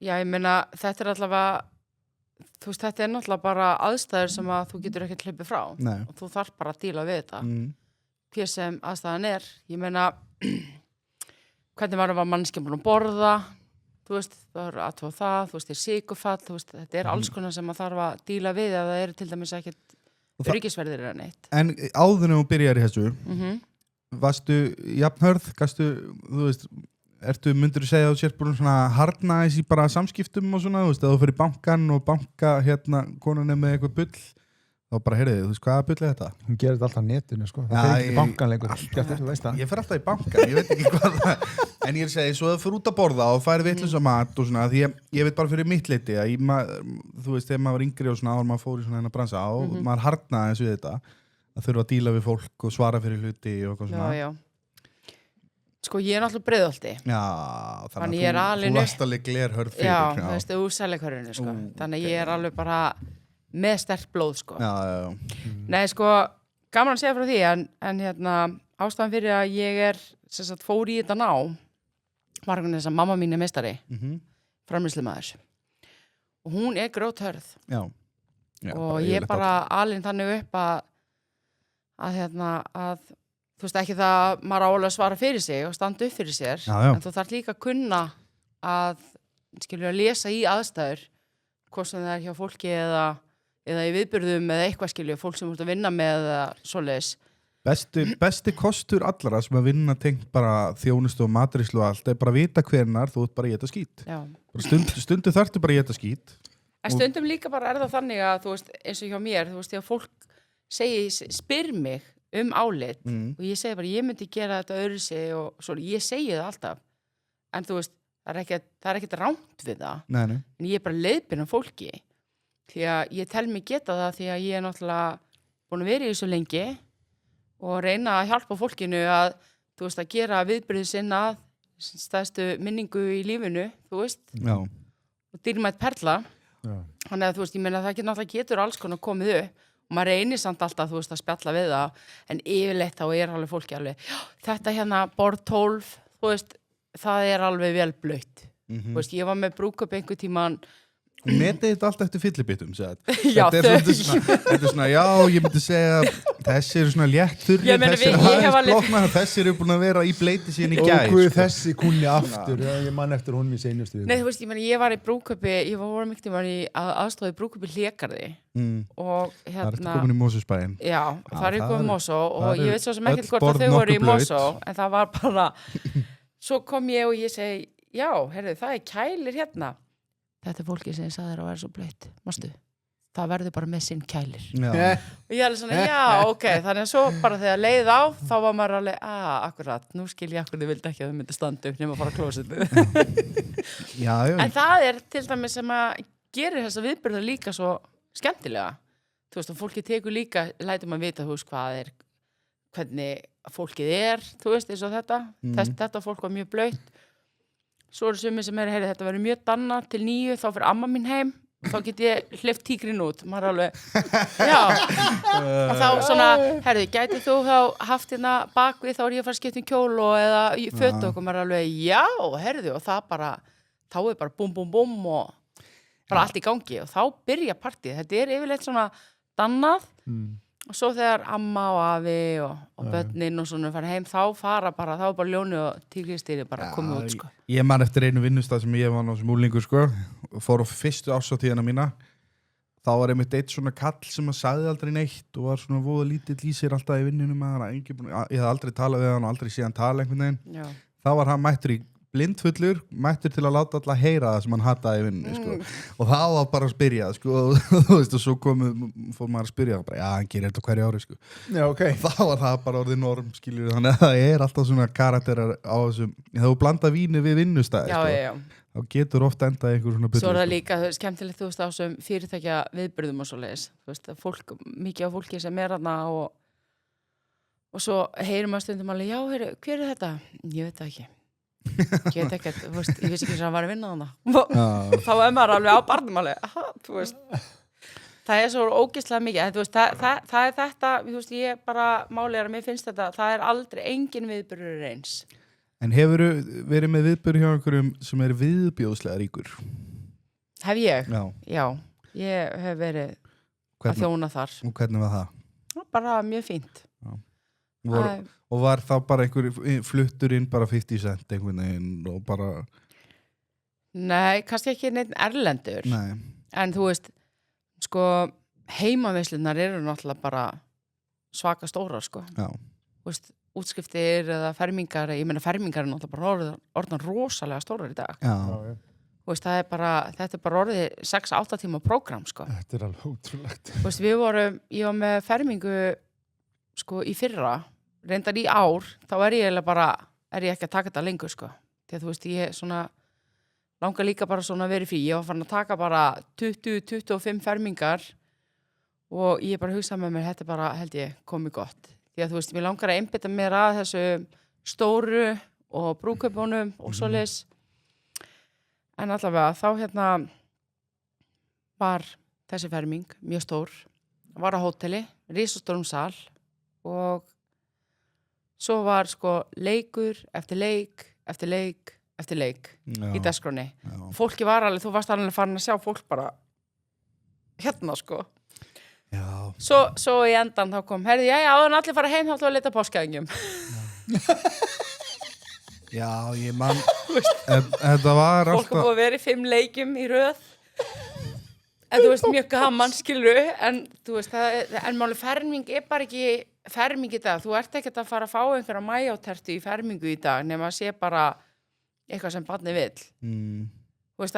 Já, ég meina, þetta er allavega, þú veist, þetta er náttúrulega bara aðstæður sem að þú getur ekki hleypið frá. Nei. Og þú þarf bara að díla við þetta. Hver sem aðstæðan er. Ég meina, hvernig var manneskjan búin að borða, þú veist, það er aðtóð það, þú veist, það er sykufall, þú veist, þetta er alls konar sem að þarf að díla við ef það eru til dæmis ekkert öryggisverðir eða neitt. En áður en þú byrjar í þessu, varstu jafnhörð, þú veist, myndir þú segja að þú sért búin svona harna í bara samskiptum og svona, þú veist, að þú fyrir bankan og konan er með eitthvað bull, þá bara, heyrðu, þú veist, hvaða bull er þetta? Hún gerir þetta alltaf á netinu, sko. Það fyrir ekki í bankan lengur. Ég fer alltaf í bankan, ég veit ekki hvað það er. En ég er að segja, svo að þú fyrir út að borða og færi vitlausa mat og svona, því ég veit bara fyrir mitt leiti að þú veist, þegar maður var yngri og svona áður maður fór í svona hennar bransa og maður harnaði eins við þetta, að þurfa að díla við fólk og svara fyrir hluti og eitthvað svona. Já. Sko, ég er náttúrulega Breiðholti. Já, þannig að þú varst alveg glerhörð fyrir. Já, þú veist, úr Seljakörunni, sko. Þannig að ég er alveg bara með sterkt blóð, sko. Já. Nei, sko, gaman að segja frá því, en hérna, ástæðan fyrir að ég er, sem sagt, fór í þetta var þess að mamma mín er meistari, framleiðslumaður. Og hún er grjóthörð. Já, og ég bara alin þannig upp að þú veist ekki það maður álega að svara fyrir sig og standa upp fyrir sér, en þú þarf líka að kunna að lesa í aðstæður, hvort sem það er hjá fólki eða í viðburðum eða eitthvað fólk sem þú ert að vinna með eða svoleiðis. Besti kostur allara sem að vinna tengt bara þjónustu og matrislu og allt er bara að vita hvernar þú ert bara að éta skít. Stundu þarftu bara að éta skít. En stundum líka bara er það þannig að þú veist, eins og hjá mér, þú veist, þegar fólk spyr mig álit og ég segi bara, ég myndi gera þetta öðruvísi og svo, ég segi það alltaf, en þú veist, það er ekkert rámt við það. Nei. En ég er bara leiðbyrna fólki. Því að ég tel mig geta það því að ég er náttúrulega búin að vera í þessu lengi og reyna að hjálpa fólkinu að, þú veist, að gera viðbrigði sinna stærstu minningu í lífinu, þú veist. Já. Og dýrmætt perla. Já. Þannig að þú veist, ég meina það náttúrulega getur alls konar komið upp og maður reynir samt alltaf, þú veist, að spjalla við það en yfirleitt þá er alveg fólki alveg þetta hérna borð 12, þú veist, það er alveg vel blautt. Þú veist, ég var með brúðkaup einhvern tímann Og metið þetta allt eftir fyllibitum, Já, þetta er svona, já, ég myndi segja þessi eru svona létturri, Ég meina, þessi eru ég hef aðeins alveg- blóknar, þessi eru búin að vera í bleiti síðan í Og gær, guð sko. þessi kunni aftur, ég man eftir honum í seinustu. Nei, þú veist, ég meina, ég var í brúðkaupi ég var mikið tímann í aðstofa í brúðkaupi Hlégarði og Það er eftir hérna komin í Mósusbæinn. Já, það er það komið er- Mosó og það ég er veit svo sem ekkert öll hvort að borð þau voru í nokkuð blaut. Mosó en það var bara svo kom ég og ég segi já, heyrðu, það er kælir hérna þetta er fólki sem ég sagði þér að vera svo blöyt mástu, það verður bara með sinn kælir Já. og ég alveg svona, já, ok þannig að svo bara þegar leið á þá var maður alveg, akkurat, nú skil ég akkur þið vildi ekki að þau myndi standa upp nema að fara að klósitið Já. en það er til dæmis sem að gerir þessa viðbyrða líka svo skemmtilega þú veist, og fólki tekur líka lætur maður vita, þú veist, hvað er hvernig fólkið er þú veist, eins og þetta þetta fólk var mjög blöytt svo eru sumir sem heyri, þetta verður mjög danna til 9 þá fyrir amma mín heim og þá get ég hleypt tígrin út maður er alveg, já og þá svona, herðu, gæti þú þá haft hérna bakvið, þá er ég að fara að skipta um kjól og eða fötu okkur, maður er alveg já, herðu, og það bara þá er bara búm, búm, búm og bara allt í gangi og þá byrja partíð þetta er yfirleitt svona dannað og svo þegar amma og afi og börnin og svona fara heim þá fara bara, þá er bara ljónu og tígristýri bara komið út, sko. Ég man eftir einu vinnustað sem ég var á sem úlingur, sko, fór á fyrstu ásatíðina mína, þá var einmitt eitt svona kall sem að sagði aldrei neitt og var svona voða lítill í sér alltaf í vinnunum ég hafði aldrei talað við hann og aldrei séð hann tala einhvern veginn. Já. Þá var hann mættur í blindfullur, mættur til að láta alla heyra það sem hann hataði í vinnunni, sko. Og það var bara að spyrja, sko, og þú veist, og svo fór maður að spyrja, bara, já, hann gerir þetta hverju ári, sko. Já, ok. Þá var það bara orðið norm, skiljur, þannig að það er alltaf svona karakterar á þessum, þegar þú blanda víni við vinnustæði, Já, sko, já. þá getur ofta endað einhver svona byrju. Svo er það líka skemmtilegt, þú veist, á þessum fyrirtækja viðburðum og svo leiðis, þú veist, að fólk, mikið af fólki sem er þarna og svo heyrum maður stundum alveg, já, heyru, hver er þetta? Ég veit það ekki. Ég veit ekkert, þú veist, ég vissi ekki sem hann var að vinna þarna. Þá er maður alveg á barnum alveg, þú veist. Það er svo ógeðslega mikið, en þú veist, það er þetta, þú veist, ég bara málið er að mér finnst þetta, það er aldrei engin viðburður eins. En hefurðu verið með viðburð hjá einhverjum sem er viðbjóðslega ríkur? Hef ég? Já. Já, ég hef verið að þjóna þar. Og hvernig var það? Bara mjög fínt. Og var þá bara einhver fluttur inn bara 50 cent einhvern veginn og bara... Nei, kannski ekki neitt erlendur. Nei. En þú veist, sko, heimaveislunar eru náttúrulega bara svaka stóra, sko. Já. Þú veist, útskriftir eða fermingar, ég meina fermingar er náttúrulega bara orðan rosalega stórar í dag. Já. Þú veist, þetta er bara orðið 6-8 tíma prógram, sko. Þetta er alveg ótrúlegt. Þú veist, ég var með fermingu, sko, í fyrra, reyndar í ár, þá er ég ekki að taka þetta lengur, sko. Því að þú veist, ég svona langar líka bara svona að vera frí. Ég var farin að taka bara 20-25 fermingar og ég bara hugsaði með mér, þetta er bara, held ég, komið gott. Því að þú veist, mér langar að einbeita mér að þessu stóru og brúðkaupunum og svoleiðis. En allavega, þá hérna var þessi ferming mjög stór, var á hóteli, risastórum sal og svo var sko leikur eftir leik eftir leik eftir leik í dagskránni. Fólki var alveg, þú varst alveg farin að sjá fólk bara hérna, sko. Já. Svo í endan þá kom, herði, já, áður en allir fara heim þá ætla að leita páskaðingjum. Já, ég man þetta var Fólk búið að vera í 5 leikjum í röð. En þú veist, mjög gaman, skilur, en þú veist, en máli ferming er bara ekki ferming í dag. Þú ert ekkert að fara að fá einhverja majótertu í fermingu í dag nema að sé bara eitthvað sem barnið vill. Þú veist,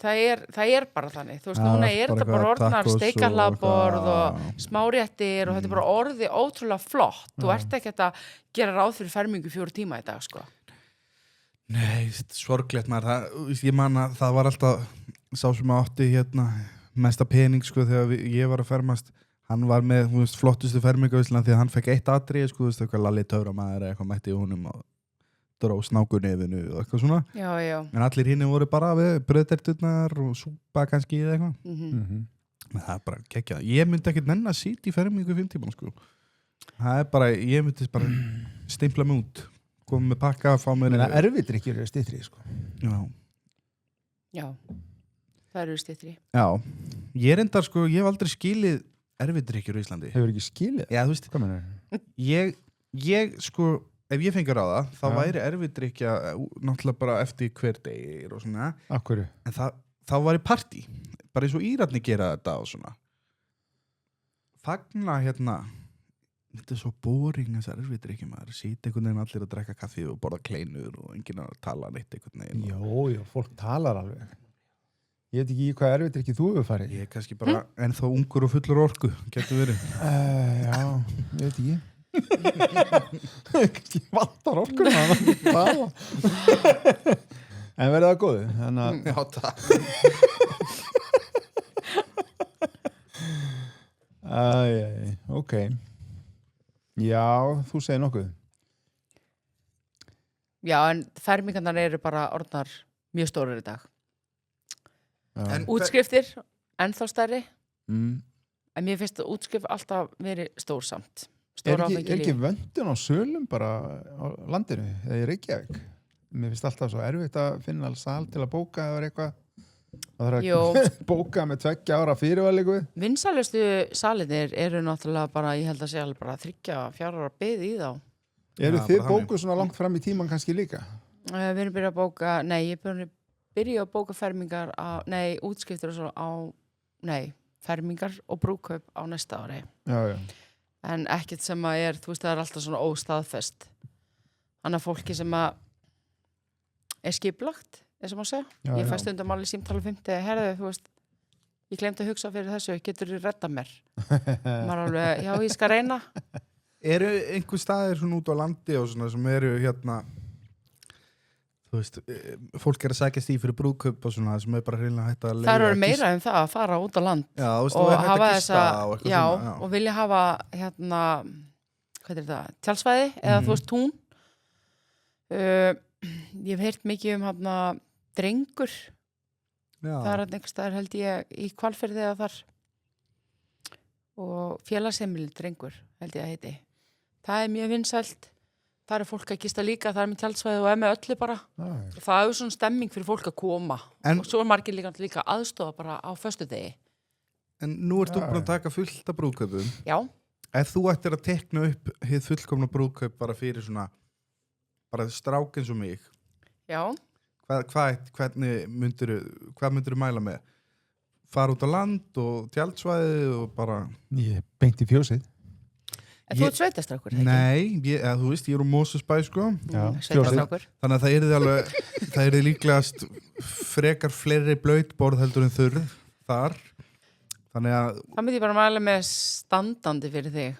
það er bara þannig. Þú veist, núna er þetta bara orðnar steikahlaðborð og smáréttir og þetta er bara orðið ótrúlega flott. Þú ert ekkert að gera ráð fyrir fermingu 4 tíma í dag, sko. Nei, sorglegt maður, ég man að það var alltaf sá sem átti mesta pening sko þegar ég var að fermast, hann var með flottustu fermingu á Íslandi því að hann fekk eitt atriði sko, eitthvað Lalli Töframaður eða eitthvað mætti í honum og dró snákunefinu og eitthvað svona. Já, já. En allir hinni voru bara við brauðterturnar og súpa kannski eða eitthvað. Men það bara geggjað. Ég myndi ekkert nenn að sitja í fermingu 5 tíma sko. Það bara, ég myndi bara stimpla mig út. Koma með pakka, fá mér... Erfidrykkjur eru styttri, sko. Já, það eru styttri. Já, ég reyndar sko, ég hef aldrei skilið erfidrykkjur í Íslandi. Hefur ekki skilið? Já, þú veist, hvað meinar? Ég sko, ef ég fengi ráða, þá væri erfidrykkja náttúrulega bara eftir hver degir og svona. Af hverju? En þá væri partí. Bara eins og Írarnir gera þetta og svona. Fagna þetta svo boring þessar erfidrykkjum maður. Sýta einhvern veginn allir að drekka kaffi og borða kleinur og enginn að tala neitt einhvern veginn. Jó, fólk talar alveg. Ég veit ekki í hvað erfidrykki þú hefur farið. Ég er kannski bara ennþá ungur og fullur orku, getur verið. Já, ég veit ekki. Kannski vantar orkuna að tala. En verið það góðu. Já, takk. Ok. Já, þú segir nokkuð. Já, en fermingarnar eru bara orðnar mjög stórar í dag. Útskriftir, ennþá stærri. En mér finnst að útskrift alltaf verið stórsamt. Er ekki vöndun á sölum bara á landinu, eða í Reykjavík? Mér finnst alltaf svo erfitt að finna sal til að bóka eða eitthvað. Það þarf að bóka með 2 ára fyrirvælingu. Vinsælustu salinir eru náttúrulega bara, ég held að segja bara 3-4 ára bið í þá. Eru þið bókuð svona langt fram í tíman kannski líka? Við erum byrjað að bóka, ég byrja að bóka fermingar útskriftir og svo fermingar og brúðkaup á næsta ári. Já. En ekkert sem að þú veist, það er alltaf svona óstaðfest. Þannig að fólki sem að er skiplagt, eins og maður segja. Ég fæ stundum alveg símtala 50, herðu, þú veist, ég glemdi að hugsa fyrir þessu, getur þú reddað mér? Maður alveg, já, ég skal reyna. Eru einhver staðir svona út á landi og svona sem eru þú veist, fólk er að sækjast í fyrir brúðkaup og svona sem er bara hreinlega hægt að leiða. Það eru meira það að fara út á land. Já, þú veist, þú er hægt að gista og eitthvað svona. Já, og vilja hafa, hvað er það, tjálsvæði eða þú veist, tún. Ég hef heyrt mikið drengur. Já. Það er einhvers staðar held ég í Hvalfirði eða þar. Og félagsheimili drengur, held ég að heiti. Það er mjög vinsælt. Það er fólk að gista líka, það er með tjaldsvæði og með öllu bara. Það er svona stemming fyrir fólk að koma. Og svo er margir líka aðstofa bara á föstudegi. En nú ert þú búin að taka fullt af brúðkaupum. Já. Ef þú ættir að tekna upp hið fullkomna brúðkaup bara fyrir svona, bara strák eins og mig. Já. Hvað myndirðu mæla með? Fara út á land og tjaldsvæði og bara... Ég beint í fjósið. En þú ert sveitastrákur, ekki? Nei, þú veist, ég er úr Mosfellsbæ, sko. Sveitastrákur. Þannig að það yrði líklegast frekar fleiri blautborð heldur en þurr þar. Þannig að... Það myndi ég bara mæla með standandi fyrir þig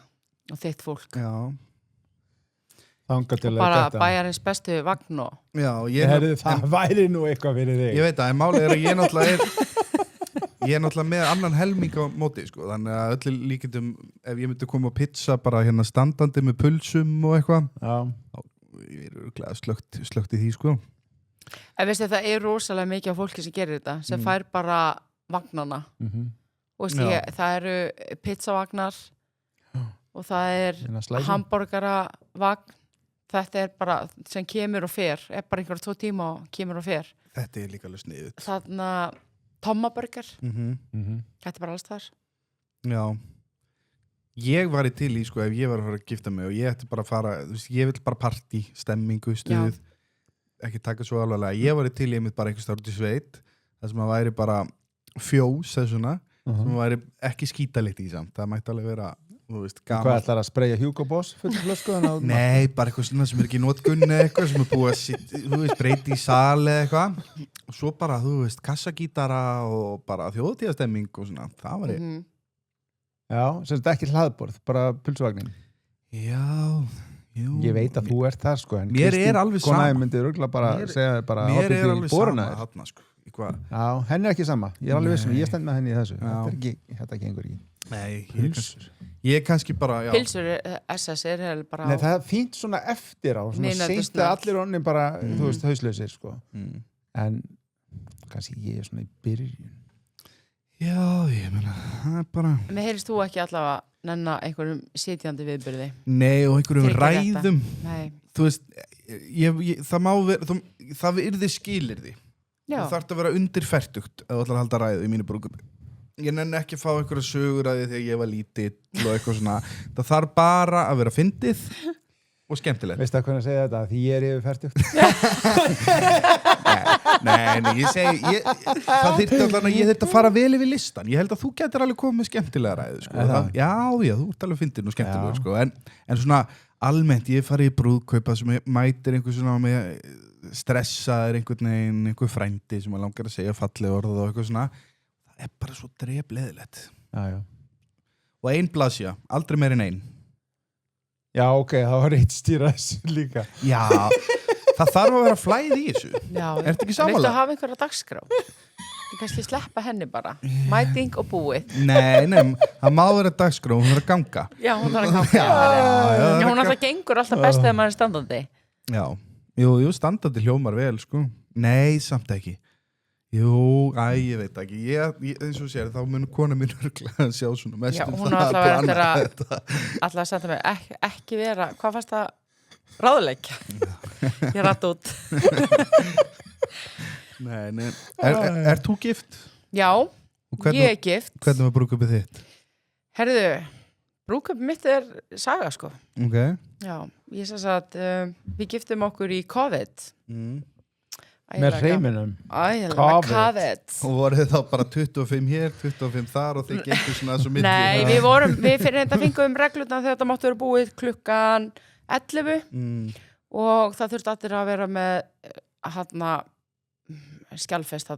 og þitt fólk. Já. Og bara bæjarins bestu vagn og... Já, það væri nú eitthvað fyrir þig. Ég veit að, en málið er að ég er náttúrulega með annan helming á móti, sko, þannig að öllu líkindum ef ég myndi koma á pizza bara standandi með pulsum og eitthvað þá ég er örugglega slögt í því, sko. En veistu, það er rosalega mikið af fólki sem gerir þetta, sem fær bara vagnana og það eru pizzavagnar og það er hamborgaravagn. Þetta er bara sem kemur og fer, er bara einhverja 2 tíma og kemur og fer. Þetta er líka alveg sniðut. Þannig að Tommaburger. Þetta er bara alls þar. Já. Ég var til í, sko, ef ég var að fara að gifta mig og ég ætti bara að fara, þú veist, ég vil bara partí, stemmingu, stuð, ekki taka svo alvarlega. Ég var til í einmitt bara einhvers staðar út í sveit, það sem að væri bara fjós, eða svona, sem að væri ekki skítalitt í samt. Það mætti alveg vera, þú veist, gaman. Hvað ætlar að spreyja Hugo Boss fullur flösku? Nei, bara eitthvað svona sem er ekki notkunni eitthvað, sem er búið að þú veist, breyti í sali eitthvað. Og svo bara, þú veist, kassagítara og bara þjóðtíðastemming og svona, það var ég. Já, sem þetta ekki hlaðborð, bara pulsvagnin. Já, Ég veit að þú ert það sko en Mér Kristín, alveg konaði sama. myndi örugglega bara segja bara Mér hoppið til alveg boruna sama þér. þarna, sko. Hvað? Já, henni ekki sama, ég alveg vissum, Nei. ég stend með henni í þessu Já. þetta gengur ekki Nei, ég kannski bara, já. Pilsur SS er bara Nei, það er fínt svona eftir á svona Mínútu seint að snögg. allir onni bara, þú veist, hauslausir sko. Mm. En kannski ég er svona í byrjun Já, ég meina, það er bara... Mér heyrist þú ekki allavega nenna einhverjum sitjandi viðbyrði. Nei, og einhverjum Tryggja þetta. ræðum. Nei. Þú veist, það má vera, það yrði skilyrði. Já. Þú þarft að vera undir fertugt ef þú ætlar að halda ræðu í mínu brúðkaupi. Ég nenni ekki að fá einhverja sögur að því þegar ég var lítill og eitthvað svona. Það þarf bara að vera fyndið og skemmtilegt. Veistu að hvernig segja þetta? Því ég er yfir færtugt Nei, ég segi það þyrfti allan að ég þyrfti að fara vel yfir listan. Ég held að þú getur alveg komið með skemmtilega ræðu sko. Já, þú ert alveg fyndin og skemmtilegur sko. En svona almennt, ég fari í brúðkaupa sem mætir einhver svona með stressaður einhvern veginn, einhver frændi sem að langar að segja falleg orð og eitthvað svona. Það er bara svo drepleðilegt. Já. Og ein blasja, aldrei meir en ein. Já, ok, það var eitt stýra þessu líka Já, það þarf að vera flæði í þessu. Já. Ertu ekki sammála? Viltu hafa einhverja dagskrá? Þú kannski sleppa henni bara. Mæting og búið. Nei, það má vera dagskrá, hún verður að ganga. Já, hún þarf að ganga. Já, Hún alltaf gengur alltaf best þegar maður er standandi. Já, jú, standandi hljómar vel, sko. Nei, samt ekki. Jú, ég veit ekki. Ég eins og sér, þá mun kona mín örglega að sjá svona mest Já, um hún það á alltaf plana eftir alltaf að senda mig ekki vera, hvað fannst það ráðleikja? Ég rætt út. Nei. Er þú gift? Já, Og hvernig, ég er gift. Hvernig var brúðkaupið þitt? Herðu, brúðkaupið mitt er saga, sko. Ok. Já, ég sagði að við giftum okkur í COVID. Með hreiminum Ægilega, COVID. Og voruð þið þá bara 25 hér, 25 þar og þið gengur svona svo milli? Nei, við fyrir þetta fengum reglurna þegar þetta máttu vera búið klukkan 11 og það þurfti allir að vera með skjálfest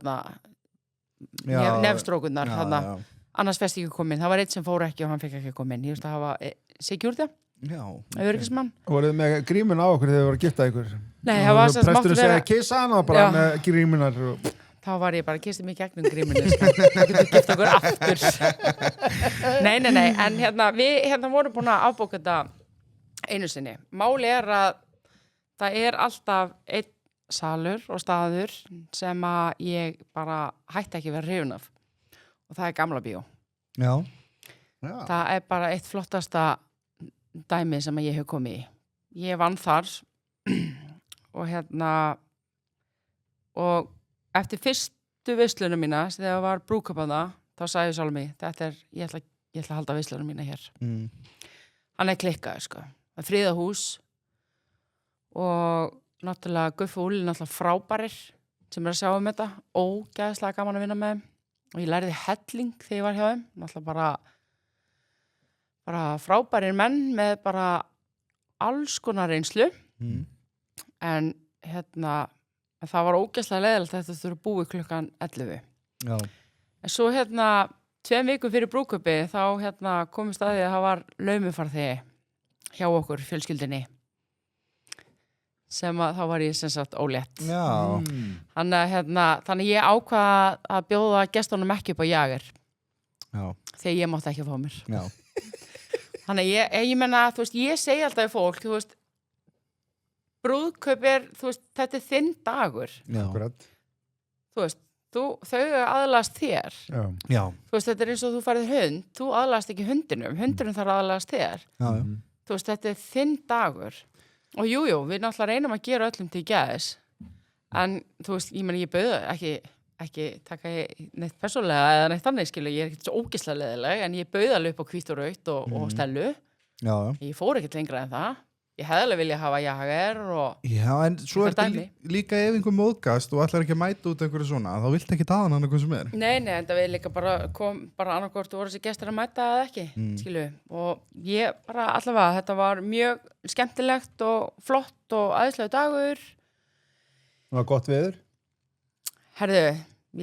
nefstrókunar annars festi ekki komin, það var eitt sem fór ekki og hann fekk ekki komin, ég veist að hafa Sigurði, öryggismann. Voruð með grímun á okkur þegar þið voru að gifta ykkur? Nei, það var sem presturinn segja kissa hann og bara með grímunar þá var ég bara kisti mig gegnum grímunni það getur gift okkur aftur nei, en við vorum búin að afbóka þetta einu sinni. Máli er að það er alltaf einn salur og staður sem að ég bara hætti ekki vera hrifin af og það er Gamla bíó. Já. Það er bara eitt flottasta dæmi sem að ég hef komið í. Ég vann þar og eftir fyrstu veislunum mína þegar var brúðkaupanna þá sagði ég sjálf mig, ég ætla að halda veislunum mína hér. Hann er klikkaður sko. Það er friðahús og náttúrulega Guffi og Úlli náttúrulega frábærir sem er að sjá þetta, ógeðslega gaman að vinna með þeim og ég lærði helling þegar ég var hjá þeim, náttúrulega bara frábærir menn með bara alls konar reynslu en það var ógeðslega leiðilegt að þetta þurfa búið klukkan 11. Já. En svo 2 vikum fyrir brúðkaupi þá komist að því að það var laumufarði hjá okkur fjölskyldinni sem að þá var ég sem sagt ólétt. Já. Þannig ég ákvað að bjóða gestunum ekki upp á jager. Já. Þegar ég mátti ekki fá mér. Já. Þannig ég menna, þú veist, ég segi alltaf við fólk, þú veist, brúðkaup þú veist, þetta er þinn dagur. Já. Þú veist, þau aðlast þér. Já. Þú veist, þetta er eins og þú farið hund, þú aðlast ekki hundinum þarf að aðlast þér. Já. Þú veist, þetta er þinn dagur. Og jú, við náttúrulega reynum að gera öllum til geðs. En, þú veist, ég menn, ég bauða ekki taka neitt persónlega eða neitt þannig skilu, ég er ekkert svo ógeðslega leiðileg en ég bauð alveg upp á hvítt og rautt og Stellu. Já. Ég fór ekkert lengra en það. Ég hefði alveg viljað hafa jager og... Já, en svo er þetta líka ef einhver móðgast og ætlar ekki að mæta út einhverju svona, þá viltu ekki taða hann hvað sem er. Nei, en það við líka kom annarkort og voru þessi gestir að mæta eða ekki, skilu. Og ég bara allavega, þetta var mjög skemmtilegt og flott og æðislegu dagur. Það var gott veður? Herðu,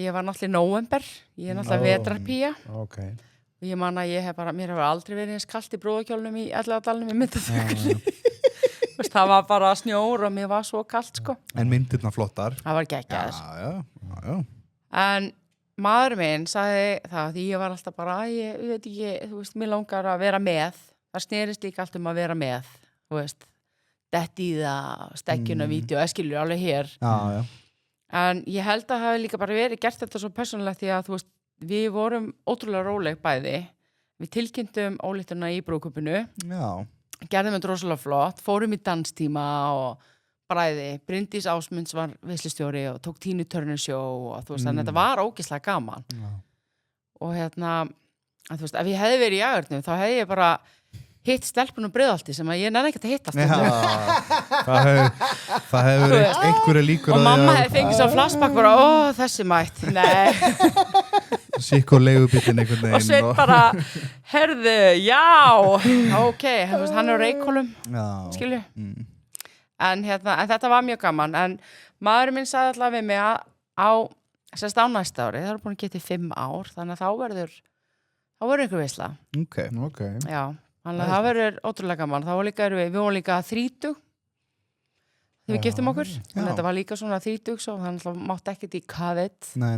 ég var náttúrulega í nóvember, ég er náttúrulega vetrarpía. Ok. Og ég man að mér hefur aldrei verið eins kalt í brúðakjólnum í Elliðaárdalnum í Myndafjökli. Það var bara snjór og mér var svo kalt sko. En myndirna flottar. Það var geggjaður. Já. En maður minn sagði það því ég var alltaf bara, ég veit ekki, þú veist, mér langar að vera með. Það snerist líka allt að vera með, þú veist, detti í það, stekkjuna, vídeo, skilur alveg hér. Já. En ég held að það hafi líka bara verið gert þetta svo persónulegt því að, þú veist, við vorum ótrúlega róleg bæði. Við tilkynntum ólíktuna í brúðkaupinu. Já. Gerðum þetta rosalega flott, fórum í danstíma og bræði. Bryndís Ásmunds var veislustjóri og tók Tínu Turner show og þú veist, þannig að þetta var ógeðslega gaman. Já. Og að þú veist, ef ég hefði verið í Jagurnum, þá hefði ég bara hitt stelpun og Breiðholti sem að ég nenni ekkert að hittast. Það hefur einhverja líkur og mamma hefði fengið svo flashback bara, þessi mætt. Nei. Sikk og leigubíllinn einhvern veginn. Og Sveinn bara, herðu, já, ok, hann er á Reykholum, skilju. En þetta var mjög gaman, en maðurinn minn sagði alltaf við mig að á næsta ári, það eru búin að geta í 5 ár, þannig að þá verður einhver veisla. Ok. Já, þannig að það verður ótrúlega gaman. Þá við vorum líka 30 þegar við giftum okkur. Þetta var líka svona 30 og þannig að mátti ekkert í kaðið. Nei,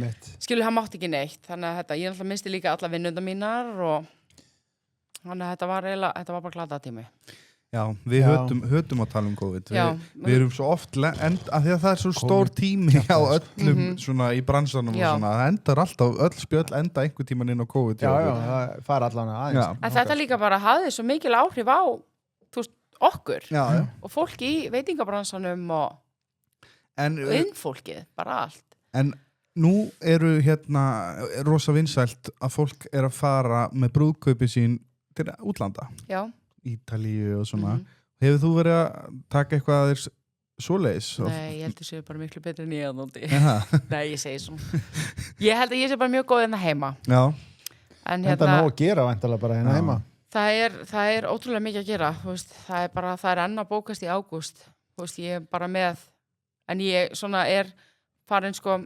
mitt. Skilur, hann mátti ekki neitt. Þannig að ég náttúrulega misti líka alla vinnunda mínar og þannig að þetta var bara gladatími. Já, við hötum að tala COVID. Við erum svo oft, af því að það er svo stór tími á öllum svona í bransanum og svona, það endar alltaf, öll spjöll enda einhver tíman inn á COVID. Já, það fara allan aðeins. En þetta líka bara hafði svo mikil áhrif á, þú veist, okkur og fólk í veitingabransanum og innfólkið, bara allt. En nú eru rosa vinsælt að fólk er að fara með brúðkaupi sín til útlanda. Já. Ítalíu og svona. Hefur þú verið að taka eitthvað að þér svoleiðis? Nei, ég held að sé bara miklu betri en ég aðnóti. Nei, ég segi svona. Ég held að ég sé bara mjög góð hérna heima. Já. En þetta er nóg að gera væntanlega bara hérna heima. Það er ótrúlega mikið að gera. Þú veist, það er enn að bókast í ágúst. Þú veist, ég er bara með, en ég svona er farin sko,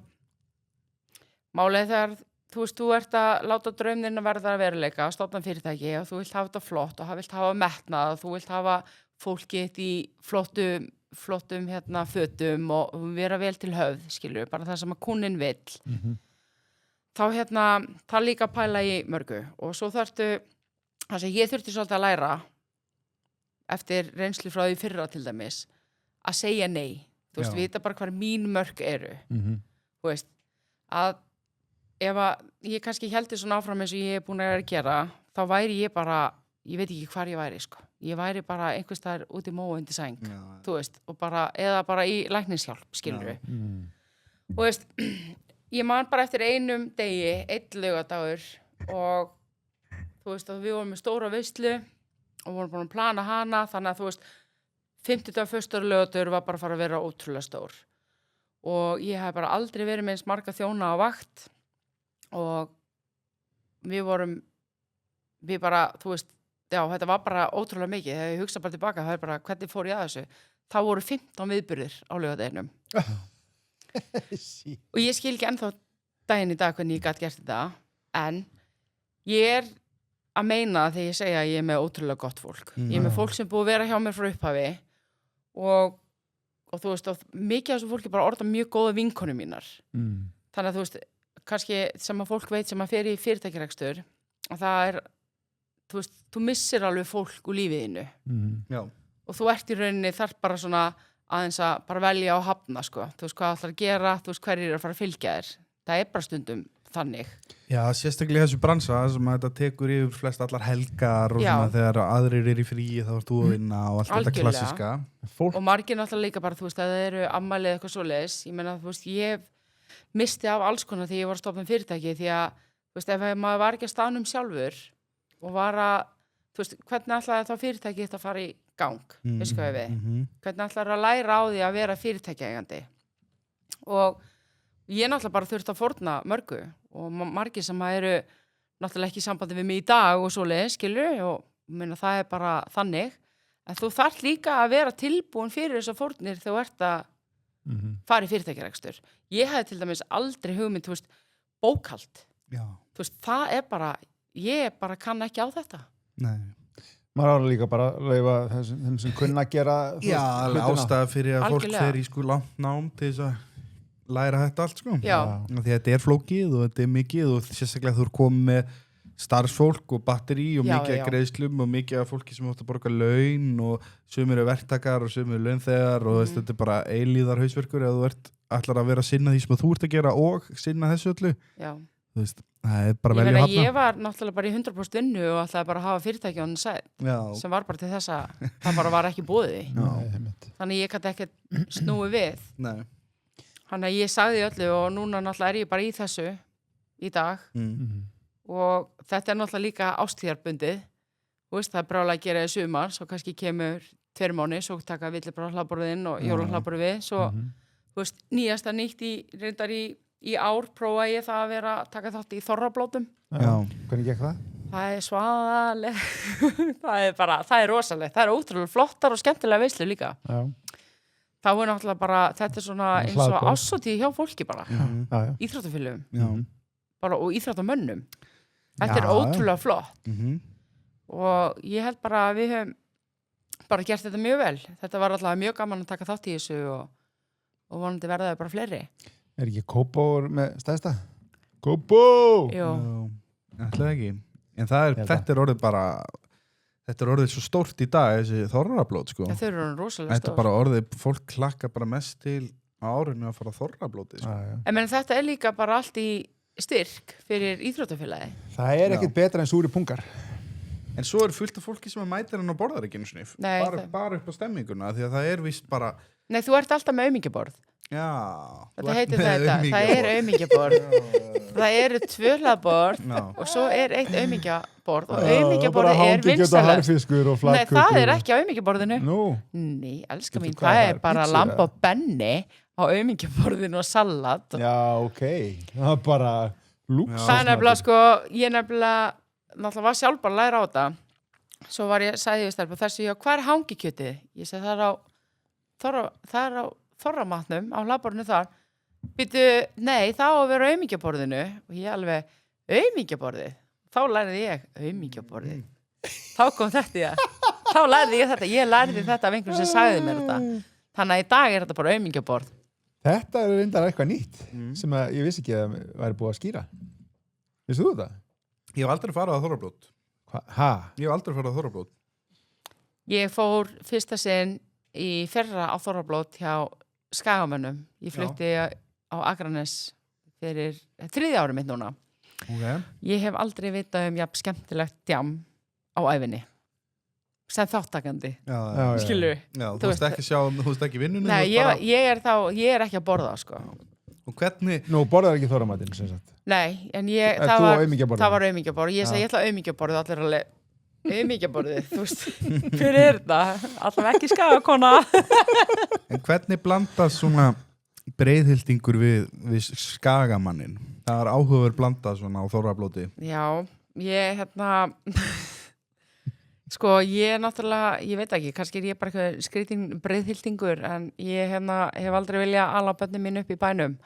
málið þegar þú veist, þú ert að láta drauminn að verða að veruleika, að stofna fyrirtæki og þú vilt hafa þetta flott og vilt hafa metnað og þú vilt hafa fólkið í flottum fötum og vera vel til höfð, skilur, bara það sem að kúninn vill. Þá það líka að pæla í mörgu og svo ég þurfti svolítið að læra eftir reynslu frá því fyrra til dæmis að segja nei. Þú veist, vita bara hvar mín mörk eru. Þú veist, að ef ég kannski heldi svona áfram eins og ég er búin að gera, þá væri ég bara, ég veit ekki hvar ég væri, sko. Ég væri bara einhvers staðar út í móu undir sæng, þú veist, og eða bara í læknishjálp, skilur við. Þú veist, ég man bara eftir einum degi, 1 laugardagur og þú veist, að við vorum með stóra veislu og vorum búin að plana hana, þannig að þú veist, 50. og 1. laugardagur var bara að fara að vera ótrúlega stór. Og ég hef bara aldrei verið með eins marga þjóna á vakt og við bara, þú veist, já, þetta var bara ótrúlega mikið. Þegar ég hugsa bara tilbaka, það er bara, hvernig fór ég að þessu? Þá voru 15 viðburðir á laugardeginum. Og ég skil ekki ennþá daginn í dag hvernig ég gat gert þetta, en ég er að meina þegar ég segja að ég er með ótrúlega gott fólk. Ég er með fólk sem búið að vera hjá mér frá upphafi og þú veist, mikið af þessu fólki bara orða mjög góða vinkonu mínar. Þannig að þú veist, kannski sem að fólk veit sem að fer í fyrirtækjarekstur og það er, þú veist, þú missir alveg fólk úr lífiðinu og þú ert í rauninni þarf bara svona aðeins að bara velja og hafna, sko. Þú veist hvað ætlar að gera, þú veist hverjir eru að fara að fylgja þér. Það er bara stundum þannig. Já, sérstaklega þessu bransa sem að þetta tekur yfir flest allar helgar og svona þegar aðrir eru í fríi þá ert þú að vinna og allt þetta klassíska. Og margir náttúrulega líka bara, þú veist, að það eru afmælið eitthvað svoleiðis. Ég meina, þú veist, ég misti af alls konar þegar ég var að stofna fyrirtæki því að, þú veist, ef maður var ekki að staðnum sjálfur og var að, þú veist, hvernig ætlaði þá fyrirtæki þetta að fara í gang, veist hvað við? Hvernig ætlaði að læra á því að vera fyrirtækjaeigandi? Og ég náttúrulega bara þurfti að fórna mörgu og margir sem eru náttúrulega ekki í sambandi við mig í dag og svoleiðis, skilur, og meina, það er bara þannig. En þú þarft líka að vera tilbúin fyrir þessar fórnir þegar þú ert að fara í fyrirtækjarekstur. Ég hefði til dæmis aldrei hugmynd, þú veist, bókhald. Já. Þú veist, það er bara, ég bara kann ekki á þetta. Nei. Maður á líka bara að leyfa þeim sem kunna að gera Já, alveg ástæða fyrir að fólk Algjörlega. fer í sko langt nám til þess að læra þetta allt sko. Já. Því að þetta er flókið og þetta er mikið og sérstaklega þú er komið með starfsfólk og batteri og Já, mikið já. af greiðslum og mikið af fólki sem átt að borga laun og sumir eru verktakar og sumir eru launþegar og þetta er bara eilíðar hausverkur eða þú ætlar að vera að sinna því sem þú ert að gera og sinna þessu öllu. Já. Þú veist, það er bara Ég velja meina, að hafna. ég var náttúrulega bara í 100% vinnu og ætlaði bara að hafa fyrirtæki á hann sætt Já, sem var bara til þess að það bara var ekki búið. Já. Þannig ég gæti ekkert snúið við. nei. Þannig að ég sagði öllu og núna náttúrulega er ég bara í þessu í dag og þetta er náttúrulega líka ástíðarbundið. Þú veist, það er brálega að gera í sumar, svo kannski kemur 2 mánuði, svo taka villi bara hlaðborðin og jólahlaðborði við, svo þú veist, nýjasta nýtt reyndar í ár prófa ég það að vera taka þátt í þorrablótum. Já. Hvernig gekk það? Það er svaðaleg það er rosalegt, það er ótrúlega flottar og skemmtilega veislu líka. Já. Það er náttúrulega bara, þetta er svona eins og Hlaðborð. ásatíð hjá fólki bara, Já. íþróttafélögum Já. bara og íþróttamönnum. Þetta er Já. ótrúlega flott Mhm. og ég held bara að við höfum bara gert þetta mjög vel. Þetta var alltaf mjög gaman að taka þátt í þessu og vonandi verða það bara fleiri. Er ekki Kópó með stæðsta? Kópó! Jú, Ætlaði ekki. En það Ég held þetta er orðið bara þetta er orðið svo stórt í dag þessi þorrablót sko. þau eru rosalega Þetta er bara orðið, fólk klakka bara mest til á árinu að fara þorrablóti sko. Já. En menn, þetta er líka bara allt í styrk fyrir íþróttafélagi. Það er ekkit betra en súri pungar. En svo er fullt af fólki sem mætir hann og borðar ekki einu sinni. Nei, bara upp á stemminguna því að það er vist bara Nei, þú ert alltaf með aumingjaborð. já, Þetta heitir þetta. Það er aumingjaborð. Það eru 2 hlaðborð og svo er 1 aumingjaborð og aumingjaborðið er vinsælast. Harfiskur og Nei, flaggkökur. það er ekki á aumingjaborðinu. Nú, Nei, elska Veitu mín, hvað, það það er er bara pítsur, lamb eða? og benni á aumingjaborðinu og salat. já, ok. Það er bara lúks. Það er nefnilega sko, ég nefnilega náttúrulega var sjálf bara að læra á þetta. Svo sagði ég stelpa þessi, já, hvað er hangikjötið? Ég segi það er á þorramatnum, á hlaðborðinu þar. Býtu, nei, það á að vera aumingjaborðinu og ég alveg, aumingjaborðið? Þá lærði ég aumingjaborðið. Þá kom þetta í það. Þá lærði ég þetta, ég lærði þetta af einhverjum sem sagði mér þetta. Þannig að í dag er þetta bara aumingjaborð. Þetta er reyndar eitthvað nýtt sem að ég vissi ekki að væri búið að skýra. Vistu þú þetta? Ég hef aldrei farið á þorrablót. Ha? Ég hef aldrei farið á þorrablót. Ég fór fyrsta sinn í fyrra á Þorrablót hjá Skagamönnum. Ég flutti á Akranes fyrir 3. ári mitt núna. Okay. Ég hef aldrei vitað jafn skemmtilegt djam á æfinni. Sem þáttakandi. Já. Skilur? Já, Þú þú veist ekki vinnunni. Nei, ég er ekki að borða, sko. Og hvernig Nú, borðar ekki þorramatinn, sem sagt. Nei, en Ert þú á aumingjaborðinu? það var aumingjaborð. Ég segi, ég ætla aumingjaborð og allir alveg, aumingjaborðið, þú veist, fyrir er þetta? Allavega ekki Skagakona. En hvernig blandast svona breiðhildingur við Skagamannin? Það er áhugaverð blandað svona á þorrablóti. Já, ég sko, ég náttúrulega, ég veit ekki, kannski er ég bara eitthvað skrítin breiðhildingur, en ég hef aldrei viljað ala börnin mín upp í bænum.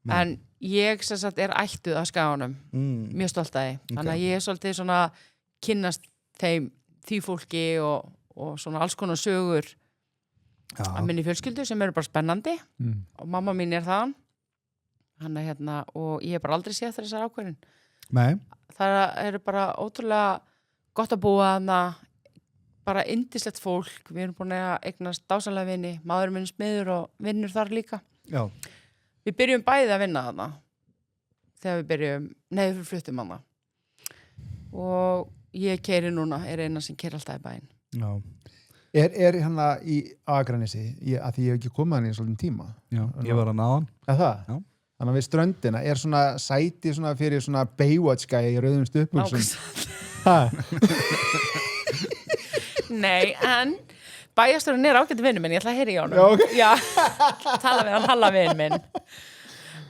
En ég sem sagt er ættuð að Skaganum, mjög stolt að því. Þannig að ég er svolítið svona kynnast því fólki og svona alls konar sögur að minni fjölskyldu sem eru bara spennandi og mamma mín er þaðan. Þannig og ég hef bara aldrei séð þessar ákvörðin. Nei. Það eru bara ótrúlega gott að búa þarna, bara yndislegt fólk. Við erum búin að eignast dásamlega vini, maður minn smiður og vinnur þar líka. Já. Við byrjum bæði að vinna þarna þegar við fluttum þarna. Og ég keyri núna, er eina sem keyrir alltaf í bæinn. Já. Er í Akranesi, að því ég hef ekki komið hann í svolítinn tíma. Já, ég var að náðan. Það? Já. Þannig að við ströndina er svona sæti svona fyrir svona Baywatch-gæi í rauðum stupuxum. Nei, en bæjarstjórinn er ágættur vinur minn, ég ætla að heyra í honum. Já, ok. Já, tala við hann, Halla vinur minn.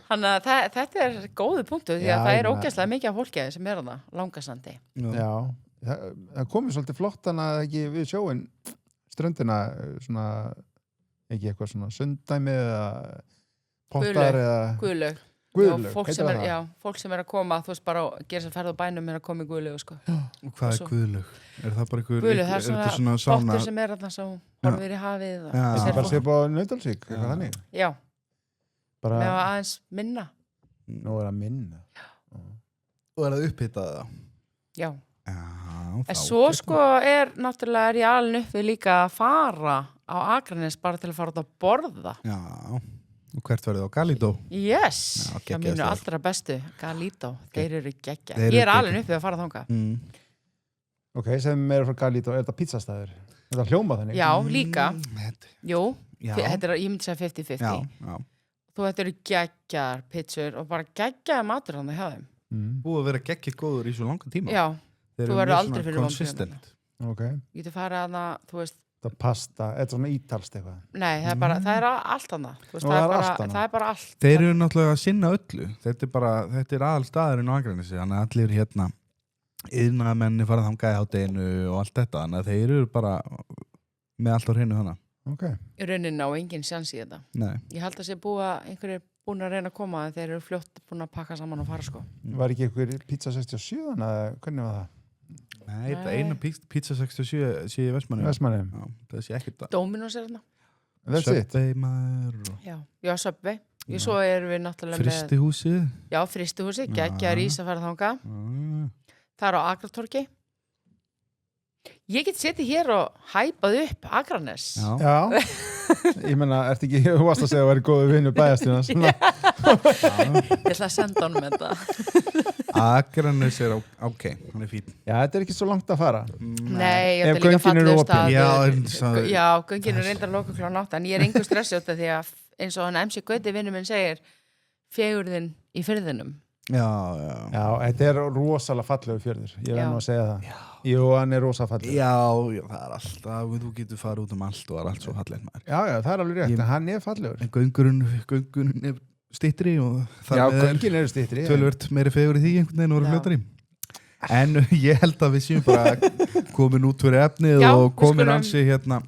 Þannig að þetta er góðu punktu því að það er ógeðslega mikið af fólki sem er þarna, Langasandi. Já, það komið svolítið flott hann að ekki við sjóin ströndina svona, ekki eitthvað svona sunddæmi eða pottar eða... Guðlaug. Guðlaug, fólk heitir sem það? fólk sem að koma, þú veist, bara að gera sér ferð á bænum að koma í Guðlaugu, sko. Og hvað Svo- Guðlaug? Er það bara einhver... Guðlaug, það er þetta svona sána? bottur sem er þarna svo horfir í hafið og Já. Þetta sér er bara fólk. svipað á Nautalsvík, eitthvað þannig. Já, Bara, með aðeins minna. nú er að minna. Og er það upphitað það? Já. Já, En svo sko náttúrulega ég alveg upp við líka að fara á Akranes bara til að fara út að borða. Já, og hvert verður það á Galító? Yes, Já, það geggjaður mínu staður. allra bestu, Galító, þeir eru geggja. Þeir eru Ég er alveg geggjaðir. upp við að fara þangað. Ok, sem meira frá Galító, er þetta pizzastæður? Er þetta hljóma þannig? Já, líka, jú, Já, þetta er, ég myndi segja 50-50. já, já. Þú þetta eru geggjar pizzur og bara geggjaði matur hann hjá þeim. Búið að vera geggið góður í svo langan tíma. Já, Þeir þú eru verður mjög aldrei svona fyrir consistent. Ok, ég geti farið hana, þú veist, þetta pasta, þetta er svona ítalst eitthvað. nei, það er bara, það er allt annað. Þú veist, Og það það er er bara, allt annað. það er bara allt. Þeir eru náttúrulega að sinna öllu. Þetta er aðal staðurinn á Akranesi, þannig að allir hérna iðnaðarmenni fara þangað í hádeginu og allt þetta, þannig að þeir eru bara með allt á hreinu þannig. Ok, Í rauninni á engin sjans í þetta. Nei. Ég held að sé einhverjir búin að reyna að koma en þeir eru fljótt búin að pakka saman og fara sko. var ekki eitthvað pizza 67 eða hvernig var það? Nei, þetta Nei. eina Pizza 67 sé í Vestmanni. Vestmanni, Já, það sé ekkert það. Dominos er þarna. that's it. Subway maður og Já, Subway. Svo erum við náttúrulega fristihúsið. með, já, fristihúsi, geggjar ís að fara þangað. Það er á Akratorgi. Ég get setið hér og hæpað upp Akranes. Já. Já, ég menna, ertu ekki, þú varst að segja að það væri góðu vinnu bæjastina, svona. Ég ætla að senda honum þetta. Akranes er ok, hann er fín. Já, þetta er ekki svo langt að fara. Nei, Ef þetta er líka göngin eru fallegur opin. staður. Já, en það- Já, göngin er reyndar loka klukkan 8 en ég er engu stressi út af því að eins og hann MC Gauti vinnu minn segir fegurðin í firðinum. Já, já. Já, þetta er rosalega fallegu fjörður, ég verð Já. nú að segja það. Jú, hann er rosa fallegu. Já, já, það er alltaf, þú getur farið út um allt og það er allt svo fallegt maður. Já, það er alveg rétt, Ég- en hann er fallegur. En göngurinn er styttri og Já, það er göngin eru styttri. tölvört meiri fegur í því einhvern veginn og eru Já. fljótari. En ég held að við séum bara komin út fyrir efnið Já, og við komin skulum- ansi hérna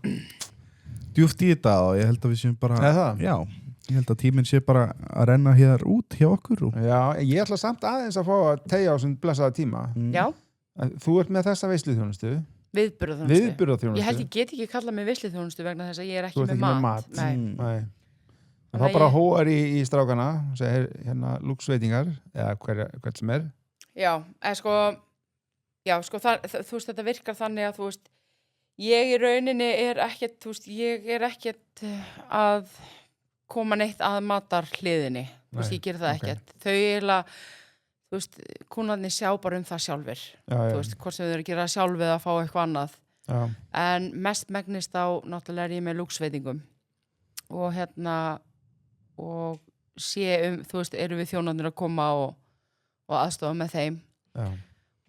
djúft í þetta og ég held að við séum bara Er það? Já, ég held að tíminn sé bara að renna hér út hjá okkur og, Já, ég ætla samt aðeins að fá að tegja á þessum blessaða tíma. Já, Þú ert með þessa veisluþjónustu, viðburðarþjónustu. viðburðarþjónustu. Ég held ég get ekki kallað mig veisluþjónustu vegna þess að ég er Þú ekki ert með ekki með mat. mat. Nei. Nei. Þannig Þá bara ég- hóar í strákana og segir hérna lúksveitingar eða hvert sem er. Já, sko þú veist þetta virkar þannig að þú veist ég í rauninni er ekkert, þú veist, ég er ekkert að koma neitt að matar hliðinni, þú veist, Nei, ég ger það ok. ekkert. Þau eiginlega, þú veist, kúnarnir sjá bara um það sjálfur, Já, þú já, veist, hvort sem þau eru að gera það sjálf eða að fá eitthvað annað. já. En mest megnist á, náttúrulega er ég með lúksveitingum og hérna, og þú veist, eru við þjónarnir að koma og aðstofa með þeim. já.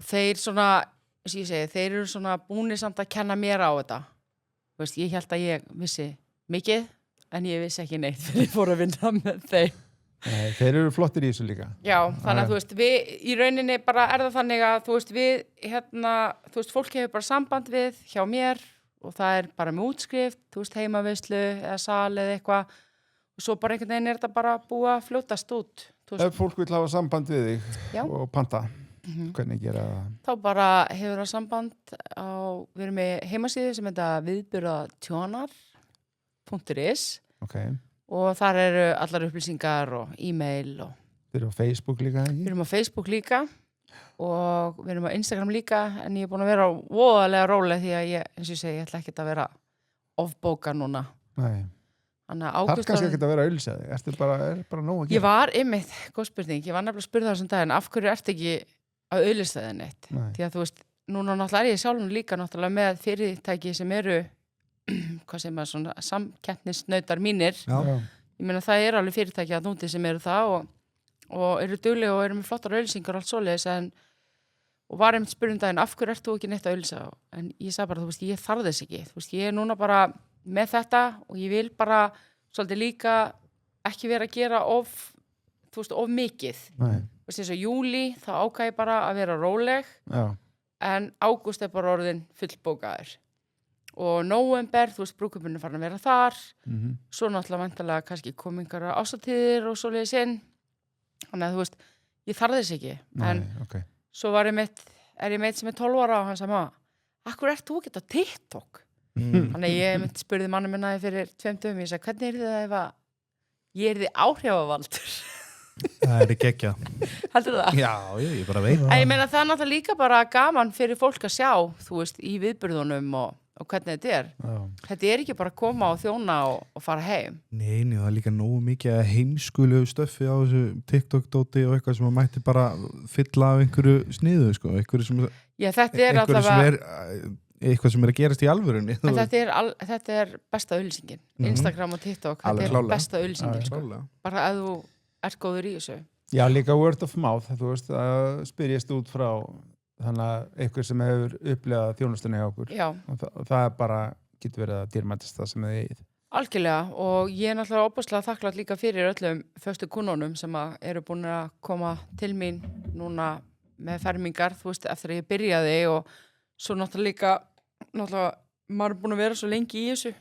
Þeir svona, eins og ég segi, þeir eru svona búnir samt að kenna mér á þetta. Þú veist, ég held að ég vissi mikið, en ég vissi ekki neitt fyrir ég fór að vinna með þeim. Nei, þeir eru flottir í þessu líka. Já, þannig Já. að þú veist, við í rauninni bara er það þannig að þú veist, við hérna, þú veist, fólk hefur bara samband við hjá mér og það er bara með útskrift, þú veist, heimavislu eða sal eða eitthvað og svo bara einhvern veginn er þetta bara búið að fljótast út. Þú veist, Ef fólk vil hafa samband við þig Já. og panta, hvernig gera það? þá bara hefur það samband við erum með heimasíðu sem heita viðburðatjónar.is Ok, og þar eru allar upplýsingar og e-mail og þeir eru á Facebook líka, við ekki? erum á Facebook líka og við erum á Instagram líka en ég er búin að vera voðalega róleg því að ég, eins og ég segi, ég ætla ekki að vera ofbóka núna. Nei, Þannig að þarf ágúst kannski ekki að vera að auðlýsa þig, er bara nóg að Ég gera? var einmitt, góð spurning, ég var nefnilega að spurða þessum daginn, af hverju ert ekki að auðlýsta þig neitt? Nei. Því að þú veist, núna náttúrulega er ég sjálfum líka náttúrulega með fyrirtæki sem eru, hvað segir maður, svona samkeppnisnautar mínir. Já. Já. Ég meina það er alveg fyrirtæki að núti sem eru það og eru duglega og eru með flottar auðlýsingar og allt svoleiðis og var einmitt spurning af hverju ert þú ekki neitt að auðlýsa? En ég sagði bara, þú veist, ég þarf þess ekki. Þú veist, ég er núna bara með þetta og ég vil bara svolítið líka ekki vera að gera of mikið. Nei, Þú veist, eins og júlí, þá ákvað ég bara að vera róleg já, en ágúst er bara orðin fullbókaður. Og nóvember, þú veist, brúðkaupin er farin að vera þar, svo náttúrulega vantarlega kannski komingar á ásatíðir og svoleiðis inn Þannig að þú veist, ég þarf þess ekki. En okay. svo er ég meitt sem 12 ára og hann sagði, akkur ert þú ekki á TikTok? Þannig að ég spurði manni minna fyrir 2 dögum, ég sagði, hvernig það ef að ég þið áhrifavaldur? Það geggja. Heldur það? Já, ég bara veit. En ég meina það er náttúrulega líka bara gaman fyrir fólk að sjá, þú veist, í viðburðunum og hvernig þetta er. Þetta er ekki bara að koma og þjóna og fara heim. Nei, það er líka nógu mikið heimskulegu stöffi á þessu TikTok-dóti og eitthvað sem maður mætti bara fylla af einhverju sniðu, sko. Einhverju sem, eitthvað sem er að gerast í alvörunni. En þetta er besta auglýsingin. Instagram og TikTok, þetta er besta auglýsingin, sko. Bara að þú ert góður í þessu. Já, líka word of mouth, þú veist, að spyrjast út frá þannig að eitthvað sem hefur upplegað þjónustunni hjá okkur. Já. Og það er bara, getur verið að dýrmætast það sem þið eigið. Algjörlega, og ég er náttúrulega óbúslega þakklátt líka fyrir öllum föstu kunnunum sem eru búin að koma til mín núna með fermingar, þú veist, eftir að ég byrjaði og svo náttúrulega maður er búin að vera svo lengi í þessu.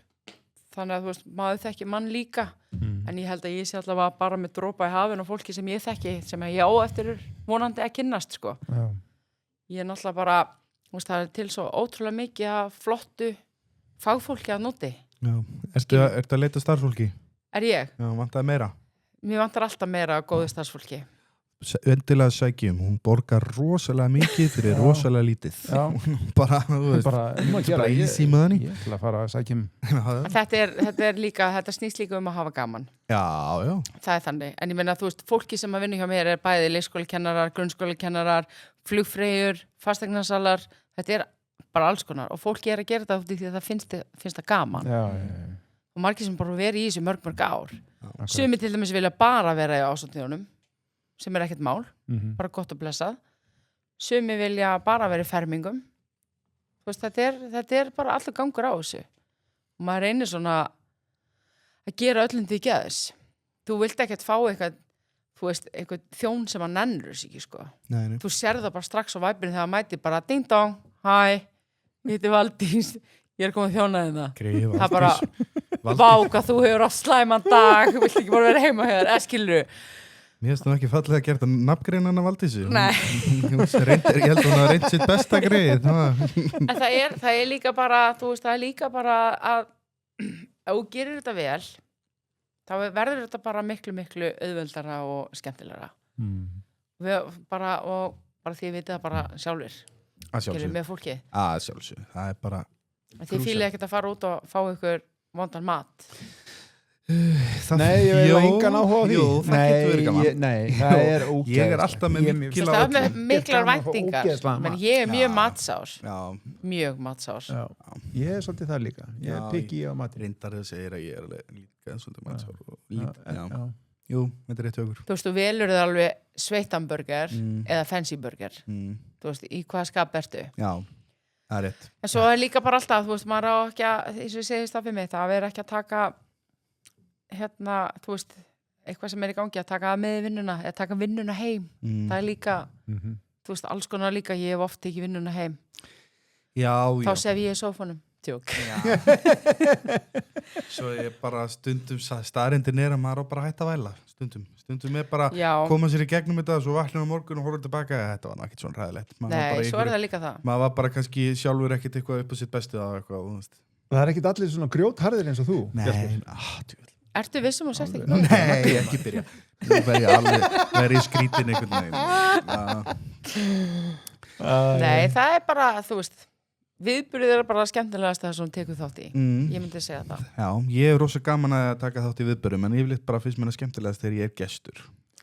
Þannig að þú veist, maður þekki mann líka en ég held að ég sé allavega bara með dropa í hafinu og fólki sem ég þekki sem ég á eftir vonandi að kynnast, sko. Já. Ég er náttúrulega bara, þú veist, það er til svo ótrúlega mikið að flottu fagfólki að noti. Já, ertu að leita starfsfólki? Er ég? Já, vantaði meira? Mér vantar alltaf meira góðu starfsfólki. Endilega sækjum, hún borgar rosalega mikið fyrir rosalega lítið. Já. Bara, þú veist, bara easy money. Ég ætla að fara að sækjum. Þetta snýst líka um að hafa gaman. Já. Það er þannig. En ég meina, þú veist, fólki sem að vinna hjá mér er bæði leikskólakennarar, grunnskólakennarar, flugfreyjur, fasteignasalar. Þetta er bara alls konar. Og fólki er að gera þetta því að það finnst það gaman. Já. Og margir sem bara verið í þessu mörg ár. Sumir til dæmis vilja bara vera í ástandíðunum. Sem er ekkert mál, bara gott og blessað. Sumi vilja bara vera í fermingum. Þú veist, þetta er bara allur gangur á þessu. Og maður reynir svona að gera öllum því geðs. Þú vilt ekkert fá eitthvað, þú veist, eitthvað þjón sem að nennur þessu ekki, sko. Nei. Þú sér það bara strax á væpinu þegar mæti bara ding dong, hæ, ég heiti Valdís, ég er komið að þjóna þérna. Greið, það bara, váka, þú hefur á slæman dag, þú vilt ekki bara vera heima hér, skilurðu. Mér finnst það ekki fallega að gera þetta nafngreinan af Valdísi. Nei. Ég held hún að reynt sitt besta greið. En það er líka bara, þú veist, það er líka bara að þú gerir þetta vel, þá verður þetta bara miklu auðveldara og skemmtilegra. Bara því ég veit það bara sjálfur. Gerir með fólki. Að sjálfsög. Það er bara... Þið fílið ekkert að fara út og fá ykkur vondan mat. Nei, ég vil engan áhuga á því. Jú, það getur verið gaman. Nei, það er ógeð. Ég er alltaf með miklar væntingar. Men ég er mjög matsár. Já. Mjög matsár. Já. Ég er svolítið það líka. Ég er piggy á matinn. Reyndar þau segir að ég er líka svolítið matsár. Já. Jú, þetta er rétt högur. Þú veist, þú velur þið alveg sveittamburger eða fancy burger. Þú veist, í hvaða skap ertu? Já, það er rétt. En svo er líka bara alltaf, þú veist, maður á ekki að, eins og ég segist það fyrir mig, það er ekki að taka þú veist, eitthvað sem er í gangi að taka með vinnuna, eða taka vinnuna heim. Það er líka, þú veist, alls konar líka, ég hef oft ekki vinnuna heim. Já. Þá sef ég í sófanum. Tjók. Svo ég bara stundum staðrindin er að maður á bara hætt að væla. Stundum er bara koma sér í gegnum þetta, svo vakna á morgun og horfa tilbaka, þetta var ekkert svona ræðilegt. Nei, svo er það líka það. Maður var bara kannski sjálfur ekkert eitthvað upp á sitt bestu á eitthvað, þú veist. Það er ekkert allir svona grjótharðir eins og þú. Nei, Ertu vissum og sérst ekki? Nei, ekki byrja. Nú verð ég skrítin einhvern veginn. Nei, það er bara, þú veist, viðburðir er bara skemmtilegast það sem tekur þátt í. Ég myndi segja það. Já, ég er rosa gaman að taka þátt í viðburðum, en ég vil bara fyrst mér skemmtilegast þegar ég er gestur.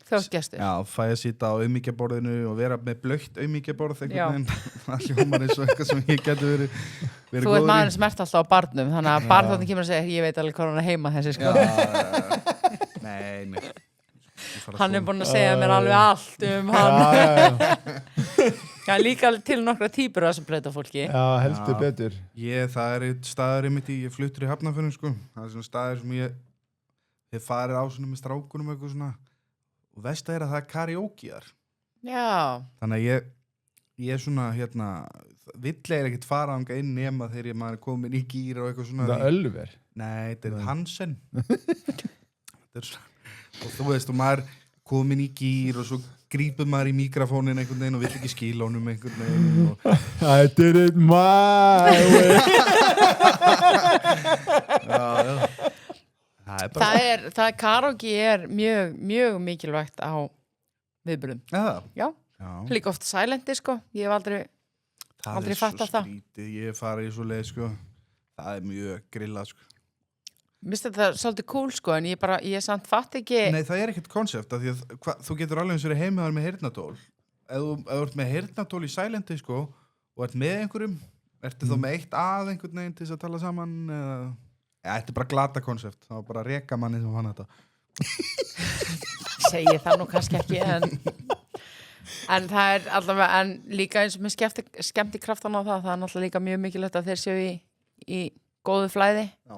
Þú ert gestur? Já, fæ að sitja á auðmýkjaborðinu og vera með blautt auðmýkjaborð einhvern veginn. Það hljómar eins og eitthvað sem ég geti verið góður í. Þú ert maður sem ert alltaf á barnum, þannig að barnþjóðin kemur að segja, ég veit alveg hvað hann er heima þessi, sko. Nei. Hann er búinn að segja mér alveg allt um hann. Já, líka til nokkra típur af þessum breytafólki. Já, heldur betur. Það er eitt staður einmitt ég fluttur í Hafnarfjörðinn, sko. Það er svona staður sem ég farið á svona með strákunum eitthvað svona. Og versta er að það er karaoke þar. Já. Þannig að ég er svona, villega ekkert fara ánga inn nema þegar maður er komin í gír og eitthvað svona. Það er Ölver? Nei, þetta er Hansen. Þetta er svona. Og þú veist, og maður komin í gýr og svo grípur maður í mikrofónin einhvern veginn og vill ekki skila honum einhvern veginn og... I did it my way. Já. Karaoke mjög mikilvægt á viðburðum. Já. Líka oft silenti, sko. Ég hef aldrei fattað það. Skrítið, ég hef farið í svo leið, sko. Það mjög grillað, sko. Mér finnst þetta svolítið cool, sko, en ég samt fatt ekki... Nei, það ekkert konsept, af því að þú getur alveg eins verið heimaður með heyrnartól. Ef þú ert með heyrnartól í silenti, sko, og ert með einhverjum, ertu þá með eitt að einhvern veginn til þess að tala saman, þetta bara glata konsept. Það var bara reka manni sem fann þetta. Segi það nú kannski ekki, en það allavega, en líka eins og með skemmti kraftan á það er náttúrulega líka mjög mikilvægt að þeir séu í góðu flæði. Já.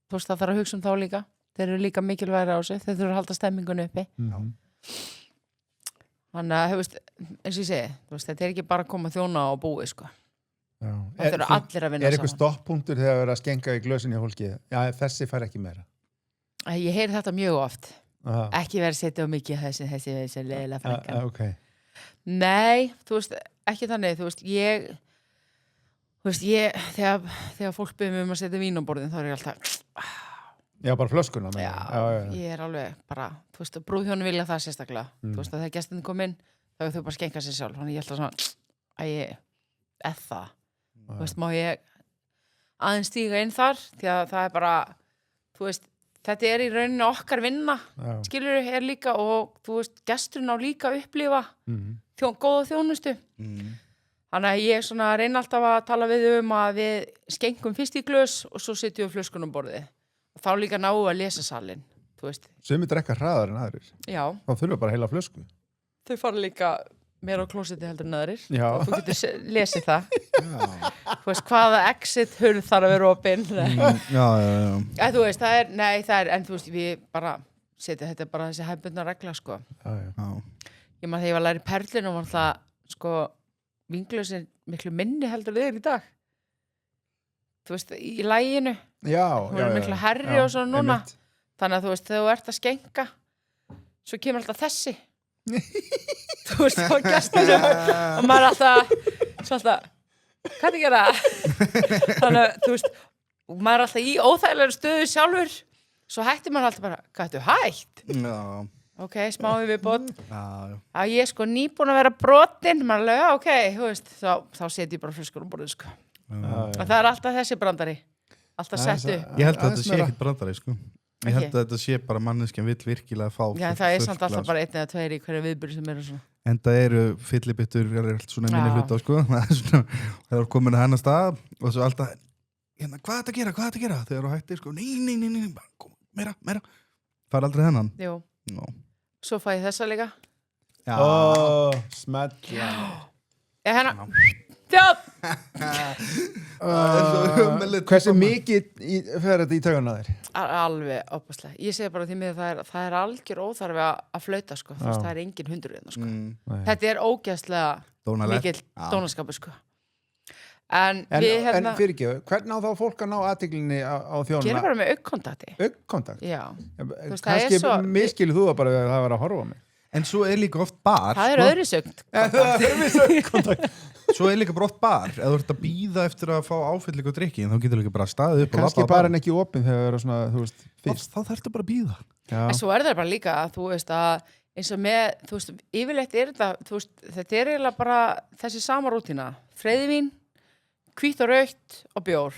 Þú veist, það þarf að hugsa þá líka. Þeir eru líka mikilvægir á þessu. Þeir þurfa að halda stemmingunni uppi. Þannig að, eins og ég segi, þetta ekki bara að koma þjóna og búi, sko. Já. Það þurfa allir að vinna saman. Eitthvað stopppunktur þegar það er að skenka í glösin í fólki? Já, þessi fær ekki meira. Ég heyri þetta mjög oft. Aha. Ekki verið að setja á mikið þessi leiðilega frænka. Okay. Nei, ekki þannig. Þegar fólk byrjum að setja vín á borðin, þá er ég alltaf... Já, bara flöskuna. Já, ég alveg bara, brúðhjónu vilja það sérstaklega. Þegar gestinni kom inn, þá þau bara skenka sér sjálf. Þannig ég held að svona, það. Má ég aðeins stíga inn þar, því að það er bara, þetta er í rauninni okkar vinna, skilur er líka, og gesturinn á líka að upplifa góða þjónustu. Þannig að ég reyna alltaf að tala við að við skengum fyrst í glös og svo setjum við flöskunum borðið. Og þá líka náu að lesa salinn, Sumir drekka hraðar en aðrir. Já. Þá þurfa bara heila flösku. Þau fara líka meira á klósetti heldur en aðrir. Já. Og þú getur lesið það. Hvaða exit hurð þarf að vera opinn. Já. Það er, en við bara setja þetta bara þessi hefðbundna regla, sko. Já. Ég maður þegar ég var að læra í Perlinu var það, vinglösin miklu minni heldur þau í dag. Í laginu. Já. Hún er miklu herri og svona núna. Einmitt. Þannig að þegar þú ert að skenka, svo kemur alltaf þessi. Þá gestinu og maður er alltaf, hvað er að gera? Þannig að, maður er alltaf í óþægilegri stöðu sjálfur, svo hættir maður alltaf bara, hvað ertu hætt? Já. Ok, smáum við bótt. Já. Að ég nýbúin að vera brotin, maður alveg, ok, þá set ég bara flöskur um borðið, sko. Það er alltaf þessi brandari. Alltaf settu. Ég held að þetta sé ekkert brandari, sko. Ég held að þetta sé bara manneskjan vill virkilega fá. Já, það er samt alltaf bara 1 eða 2 í hverju viðburði sem eru svona. En það eru fyllibittur, allt svona minni hluta, sko. Það er komin að hennar stað og svo alltaf, hvað er þetta að gera? Þegar þú hættir, sko, nei, meira. Það er aldrei hennan. Jú. No. Svo fæ ég þessa líka. Já. Smetla. Hérna. Þjótt! Hversu mikið fer þetta í taugarnar þér? Alveg opaslega. Ég segi bara því miður það er algjör óþarfi að flauta, sko. Það er engin hundur hérna, sko. Þetta er ógeðslega mikill dónaskapur, sko. En fyrirgefu, hvernig á þá fólk að ná athyglinni á þjónuna? Gera bara með augnkontakt. Augnkontakt? Já. Kannski miskilur þú það bara að það var að horfa á mig. En svo er líka oft bar. Það er öðru sögn. Svo er líka bara oft bar. Ef þú ert að bíða eftir að fá áfyllingu og drikki, þá getur líka bara staðið upp og kannski bara en ekki opinn þegar það er svona, fyrst. Þá þarftu bara að bíða. En svo er það bara líka að að eins og með, yfirleitt er þetta, þetta er eiginlega bara þessi sama rútína. Freyðivín, hvítt og rautt og bjór.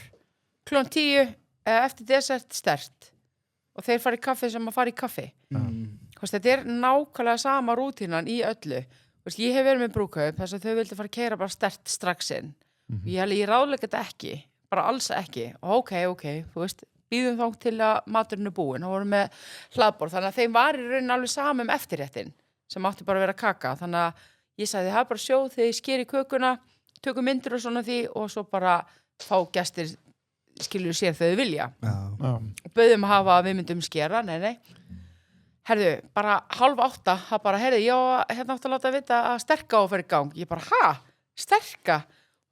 Klukkan 10 eftir desert sterkt. Og þeir fara í kaffi sem að fara í kaffi. Þetta er nákvæmlega sama rútínan í öllu. Ég hef verið með brúðkaup þess að þau vildi fara að keyra bara sterkt strax inn. Ég ráðleika þetta ekki, bara alls ekki. Og ok, bíðum þá til að maturinn er búinn. Og vorum með hlaðborð, þannig að þeim var í rauninni alveg sama eftirréttin sem átti bara að vera kaka. Þannig að ég sagði, það er bara sjóð þegar ég skeri kökuna, tökum myndir og svona því og svo bara fá gestir skilur sér þegar þau vilja. Og bauðum að hafa að við myndum skera, nei. Herðu, bara 7:30, það bara, já, hérna átti að láta að vita að sterka á að fara í gang. Ég bara, sterka?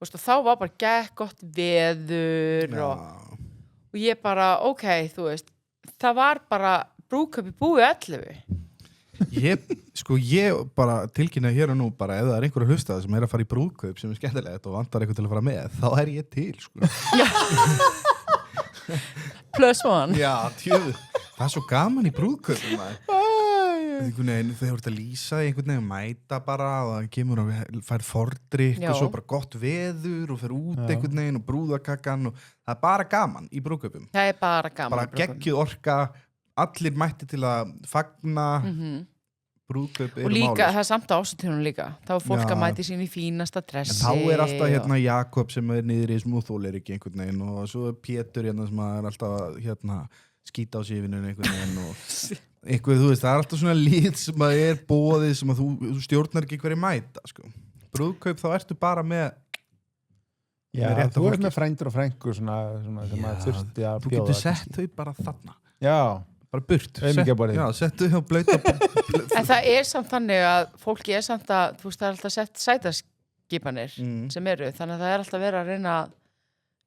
Og þá var bara gott veður og ég bara, ok, það var bara brúðkaupi búið 11. Ég bara tilkynna hér og nú bara ef það einhver að hlusta sem að fara í brúðkaup sem skemmtilegt og vantar eitthvað til að fara með þá ég til, +1. Já, tjöðu. Það svo gaman í brúðkaupum, maður. Þau voru að lýsa einhvern veginn, mæta bara og það kemur og fær fordrykk og svo bara gott veður og fer út einhvern veginn og brúðarkakkan og það bara gaman í brúðkaupum. Það bara gaman. Bara geggjuð orka, allir mætti til að fagna, brúðkaup og líka, það samt ásatíðunum líka. Þá fólk að mæti sín í fínasta dressi. En þá alltaf Jakob sem niður í smúþólir ekki einhvern veginn og svo Pétur sem alltaf skýta á sífinu einhvern veginn og eitthvað, þú veist, það alltaf svona lið sem að boðið sem að þú stjórnar ekki hverju mæta, brúðkaup þá ertu bara með þú ert með frændur og frængur svona sem að þurfti að bjóða. Þú getur sett þau bara þarna. Já. Bara burt. Settu þau á blauta. En það samt þannig að fólki samt að, þú veist, það alltaf sett sætaskipanir sem eru, þannig að það alltaf verið að reyna að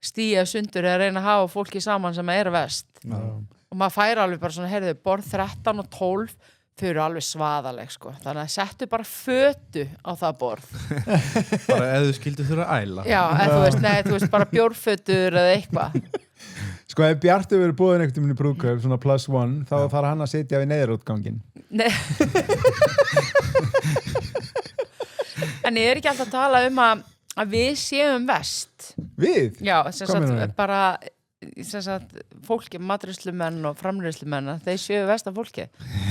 stíga sundur eða reyna að hafa fólki saman sem er vest. Og maður fær alveg bara svona, heyrðu, borð 13 og 12, þau eru alveg svaðaleg, Þannig að settu bara fötu á það borð. Bara ef þú skildir þurfa að æla. Já, en þú veist, bara bjórfötur eða eitthvað. Ef Bjartur verið búin einhvern veginn í brúðkaup, svona +1, þá þarf hann að sitja við neyðarútganginn. Nei. En ég ekki alltaf að tala að við séum vest. Við? Já, sem sagt, bara fólki, matreiðslumenn og framreiðslumenn, þeir séu vest af fólki.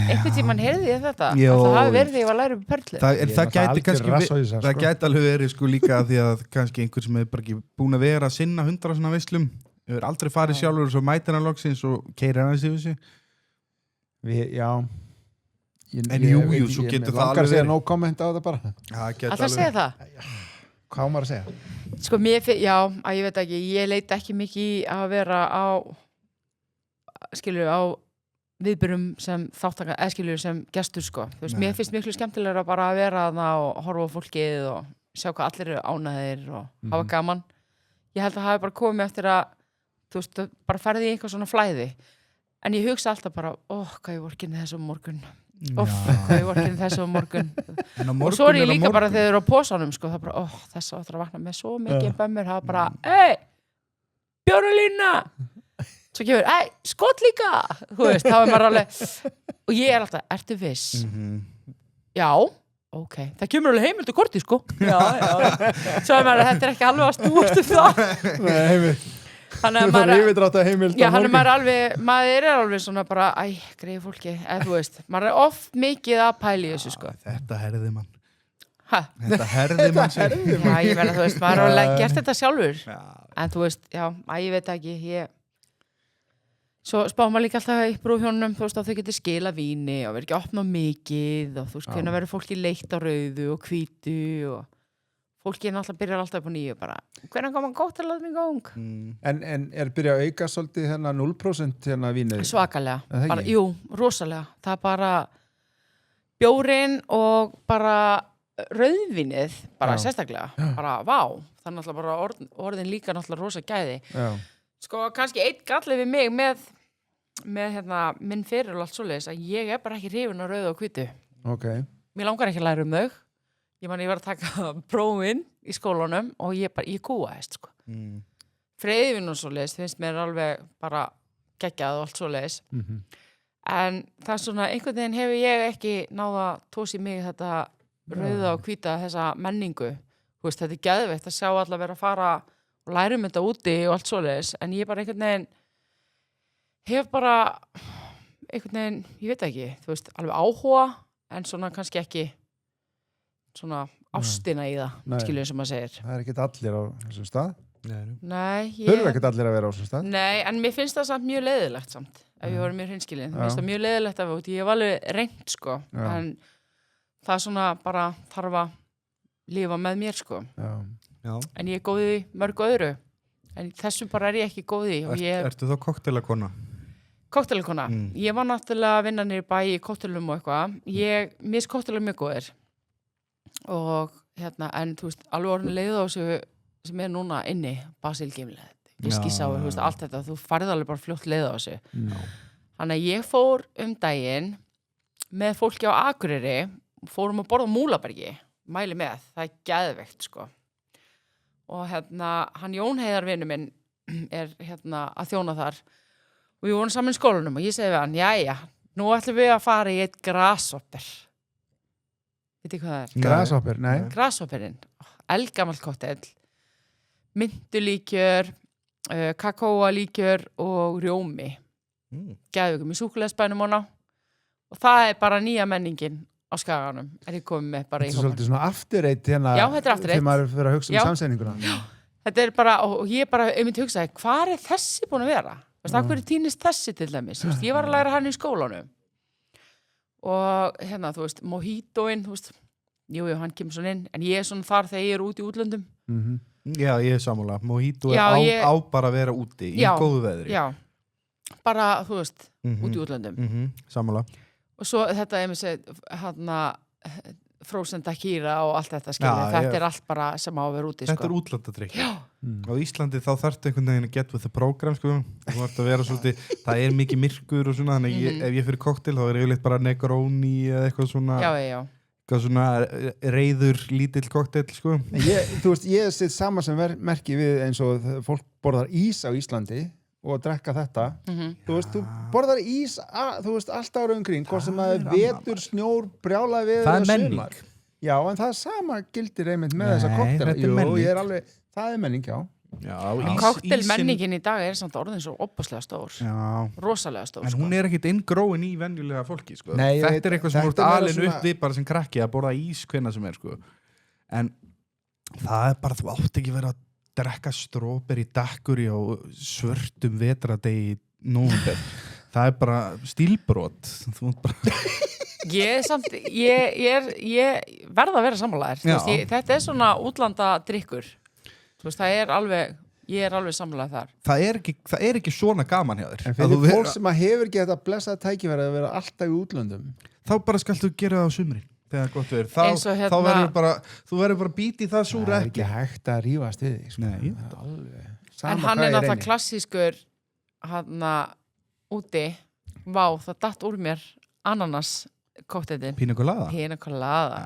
Einhvern tímann heyrði ég þetta að það hafi verið því að læra upp perlu. Það gæti alveg verið líka því að kannski einhver sem er bara ekki búin að vera að sinna 100 svona veislum, hefur aldrei farið sjálfur og svo mætir hann loksins og keyrir hann yfir sig. Já. En jú, svo getur það alveg verið. Langar að segja no comment á þetta bara. Alltaf segja það? Hvað maður að segja? Ég veit ekki, ég leita ekki mikið í að vera á viðbyrjum sem þáttaka, sem gestur, Þú veist, mér finnst miklu skemmtilegra bara að vera þarna og horfa á fólkið og sjá hvað allir eru ánægðir og hafa gaman. Ég held að hafi bara komið eftir að, þú veist, bara ferði í eitthvað svona flæði. En ég hugsa alltaf bara, hvað ég vorkinni þessu morgun. Hvað ég vorkinni þessu morgun. Og svo ég líka bara þegar þau eru á posanum, það bara, þess að vakna með svo mikið bömmur, það bara, Björnlína! Svo kemur, skot líka! Þú veist, þá maður alveg, og ég alltaf, ertu viss? Já. Ok, það kemur alveg heimild og korti, Já. Svo maður, þetta ekki alveg að stúast það. Nei, heimild. Þannig að maður er alveg svona bara, greið fólki, eða þú veist, maður er oft mikið að pæla í þessu, Þetta herði mann. Þetta herði mann sér. Já, ég meina, þú veist, maður er alveg gert þetta sjálfur. En þú veist, ég veit ekki, Svo spá maður líka alltaf í brúðhjónunum, þú veist, að þau getur skila víni og verður ekki opnað mikið og þú veist, hvernig verður fólki leitt á rauðu og hvítu og fólki náttúrulega byrjar alltaf upp á nýju bara, hvernig kom hann gótt að láta mig í gang? En byrjað að auka svolítið 0% vínið? Svakalega, bara, jú, rosalega. Það bara bjórinn og bara rauðvínið, bara sérstaklega, bara vá, það er náttúrulega bara orðin líka náttúrulega rosa gæði. Kannski einn galli við mig með minn fyrir og allt svoleiðis að ég er bara ekki hrifin á rauðu og hvítu. Mér langar ekki að læra um þau. Ég var að taka prófin í skólanum og ég kúaðist, Freyðvin og svoleiðis finnst mér alveg bara geggjað og allt svoleiðis. En það er svona, einhvern veginn hefur ég ekki náða tósi mig þetta rauða og hvíta, þessa menningu. Þú veist, þetta er geðveikt að sjá alla vera að fara og læra um þetta úti og allt svoleiðis, en ég bara einhvern veginn hef bara einhvern veginn, ég veit ekki, þú veist, alveg áhuga, en svona kannski ekki svona ástina í það, skilur sem maður segir. Það er ekkert allir á þessum stað? Nei. Þurfa ekkert allir að vera á þessum stað? Nei, en mér finnst það samt mjög leiðilegt samt, ef ég voru mjög hreinskilin. Mér finnst það mjög leiðilegt af út, ég hef alveg reynt, en það svona bara þarf að lifa með mér, En ég er góð í mörgu öðru, en þessu bara er ég ekki góð í. Ertu þá kokteilakona? Kokteilakona? Ég var náttúrulega að vinna niður bæ í kokteilum og eitthvað. Mér finnst kokteilar mjög góðir. Og en þú veist, alveg orðin leið á þessu sem er núna inni, basilgimlega, viskísáir, þú veist, allt þetta, þú farið alveg bara fljótt leið á þessu. Þannig að ég fór daginn með fólki á Akureyri, fórum að borða á Múlabergi, mæli með, það geðveikt, sko. Og hann Jón Heiðar vinur minn að þjóna þar og við vorum saman í skólanum og ég segi við hann, jæja, nú ætlum við að fara í eitt grasshopper. Veitir hvað það er? Grasshopper, nei. Grasshopperinn, eldgamall kokteil, myntulíkjör, kakóalíkjör og rjómi. Geðveikum í súkkulaðisbænum hana og það er bara nýja menningin á Skaganum, ég komið með bara í Þetta er svolítið svona after eitt hérna. Já, þetta er after eight. Þegar maður fyrir að hugsa samsendinguna. Þetta er bara, og ég bara hugsaði, hvar er þessi búin að vera? Það hverju týnist þessi til dæmis? Ég var að læra hann í skólanum og þú veist, Mojitoinn, þú veist, jú, hann kemur svona inn, en ég er svona þar þegar ég er út í útlöndum. Já, ég er sammála. Mojito á bara að vera úti í góðu veðri. Já, bara, þú veist, út í útlöndum. Sammála. Og svo þetta er með sér, frozen tequila og allt þetta skilja. Þetta er allt bara sem á að vera úti, Þetta er útlandadrykk. Á Íslandi þá þarftu einhvern veginn að get with the program, sko. Þú þarft að vera svolítið, það er mikið myrkur og svona, þannig ef ég fyrir kokteil þá er yfirleitt bara Negroni eða eitthvað svona. Já. Eitthvað svona reiður lítill kokteil, sko. Þú veist, ég sitt sama sem merki við eins og fólk borðar ís á Íslandi og drekka þetta. Þú veist, þú borðar ís þú veist, allt ára umkring, hvort sem það er vetur, snjór, brjálaði við það er menning. Já, en það sama gildir einmitt með þessa koktela. Jú, ég er alveg, það er menning, já. Koktelmenningin í dag er samt orðin svo opaslega stór. Já. Rosalega stór. En hún er ekkit inngróin í venjulega fólki, sko. Nei, þetta er eitthvað sem voru alin upp við bara sem krakki að borða ís hvenna sem er, sko. En það er bara, þú átt ekki verið að drekka strawberry daiquiri á svörtum vetradegi nóvember. Það er bara stílbrot. Þú ert bara Ég verð að vera sammálaðir. Þetta er svona útlandadrykkur. Þú veist, ég er alveg sammálaðið þar. Það er ekki svona gaman hjá þér. En fyrir fólk sem hefur ekki þetta blessað tækifæri að vera alltaf í útlöndum. Þá bara skaltu gera það á sumrin. Þegar gott verður. Þá verður bara, þú verður bara bítið það súra ekki. Það er ekki hægt að rífast við því. Nei. En hann er náttúrulega klassískur úti. Vá, það datt úr mér ananas kokteilinn. Pina colada. Pina colada.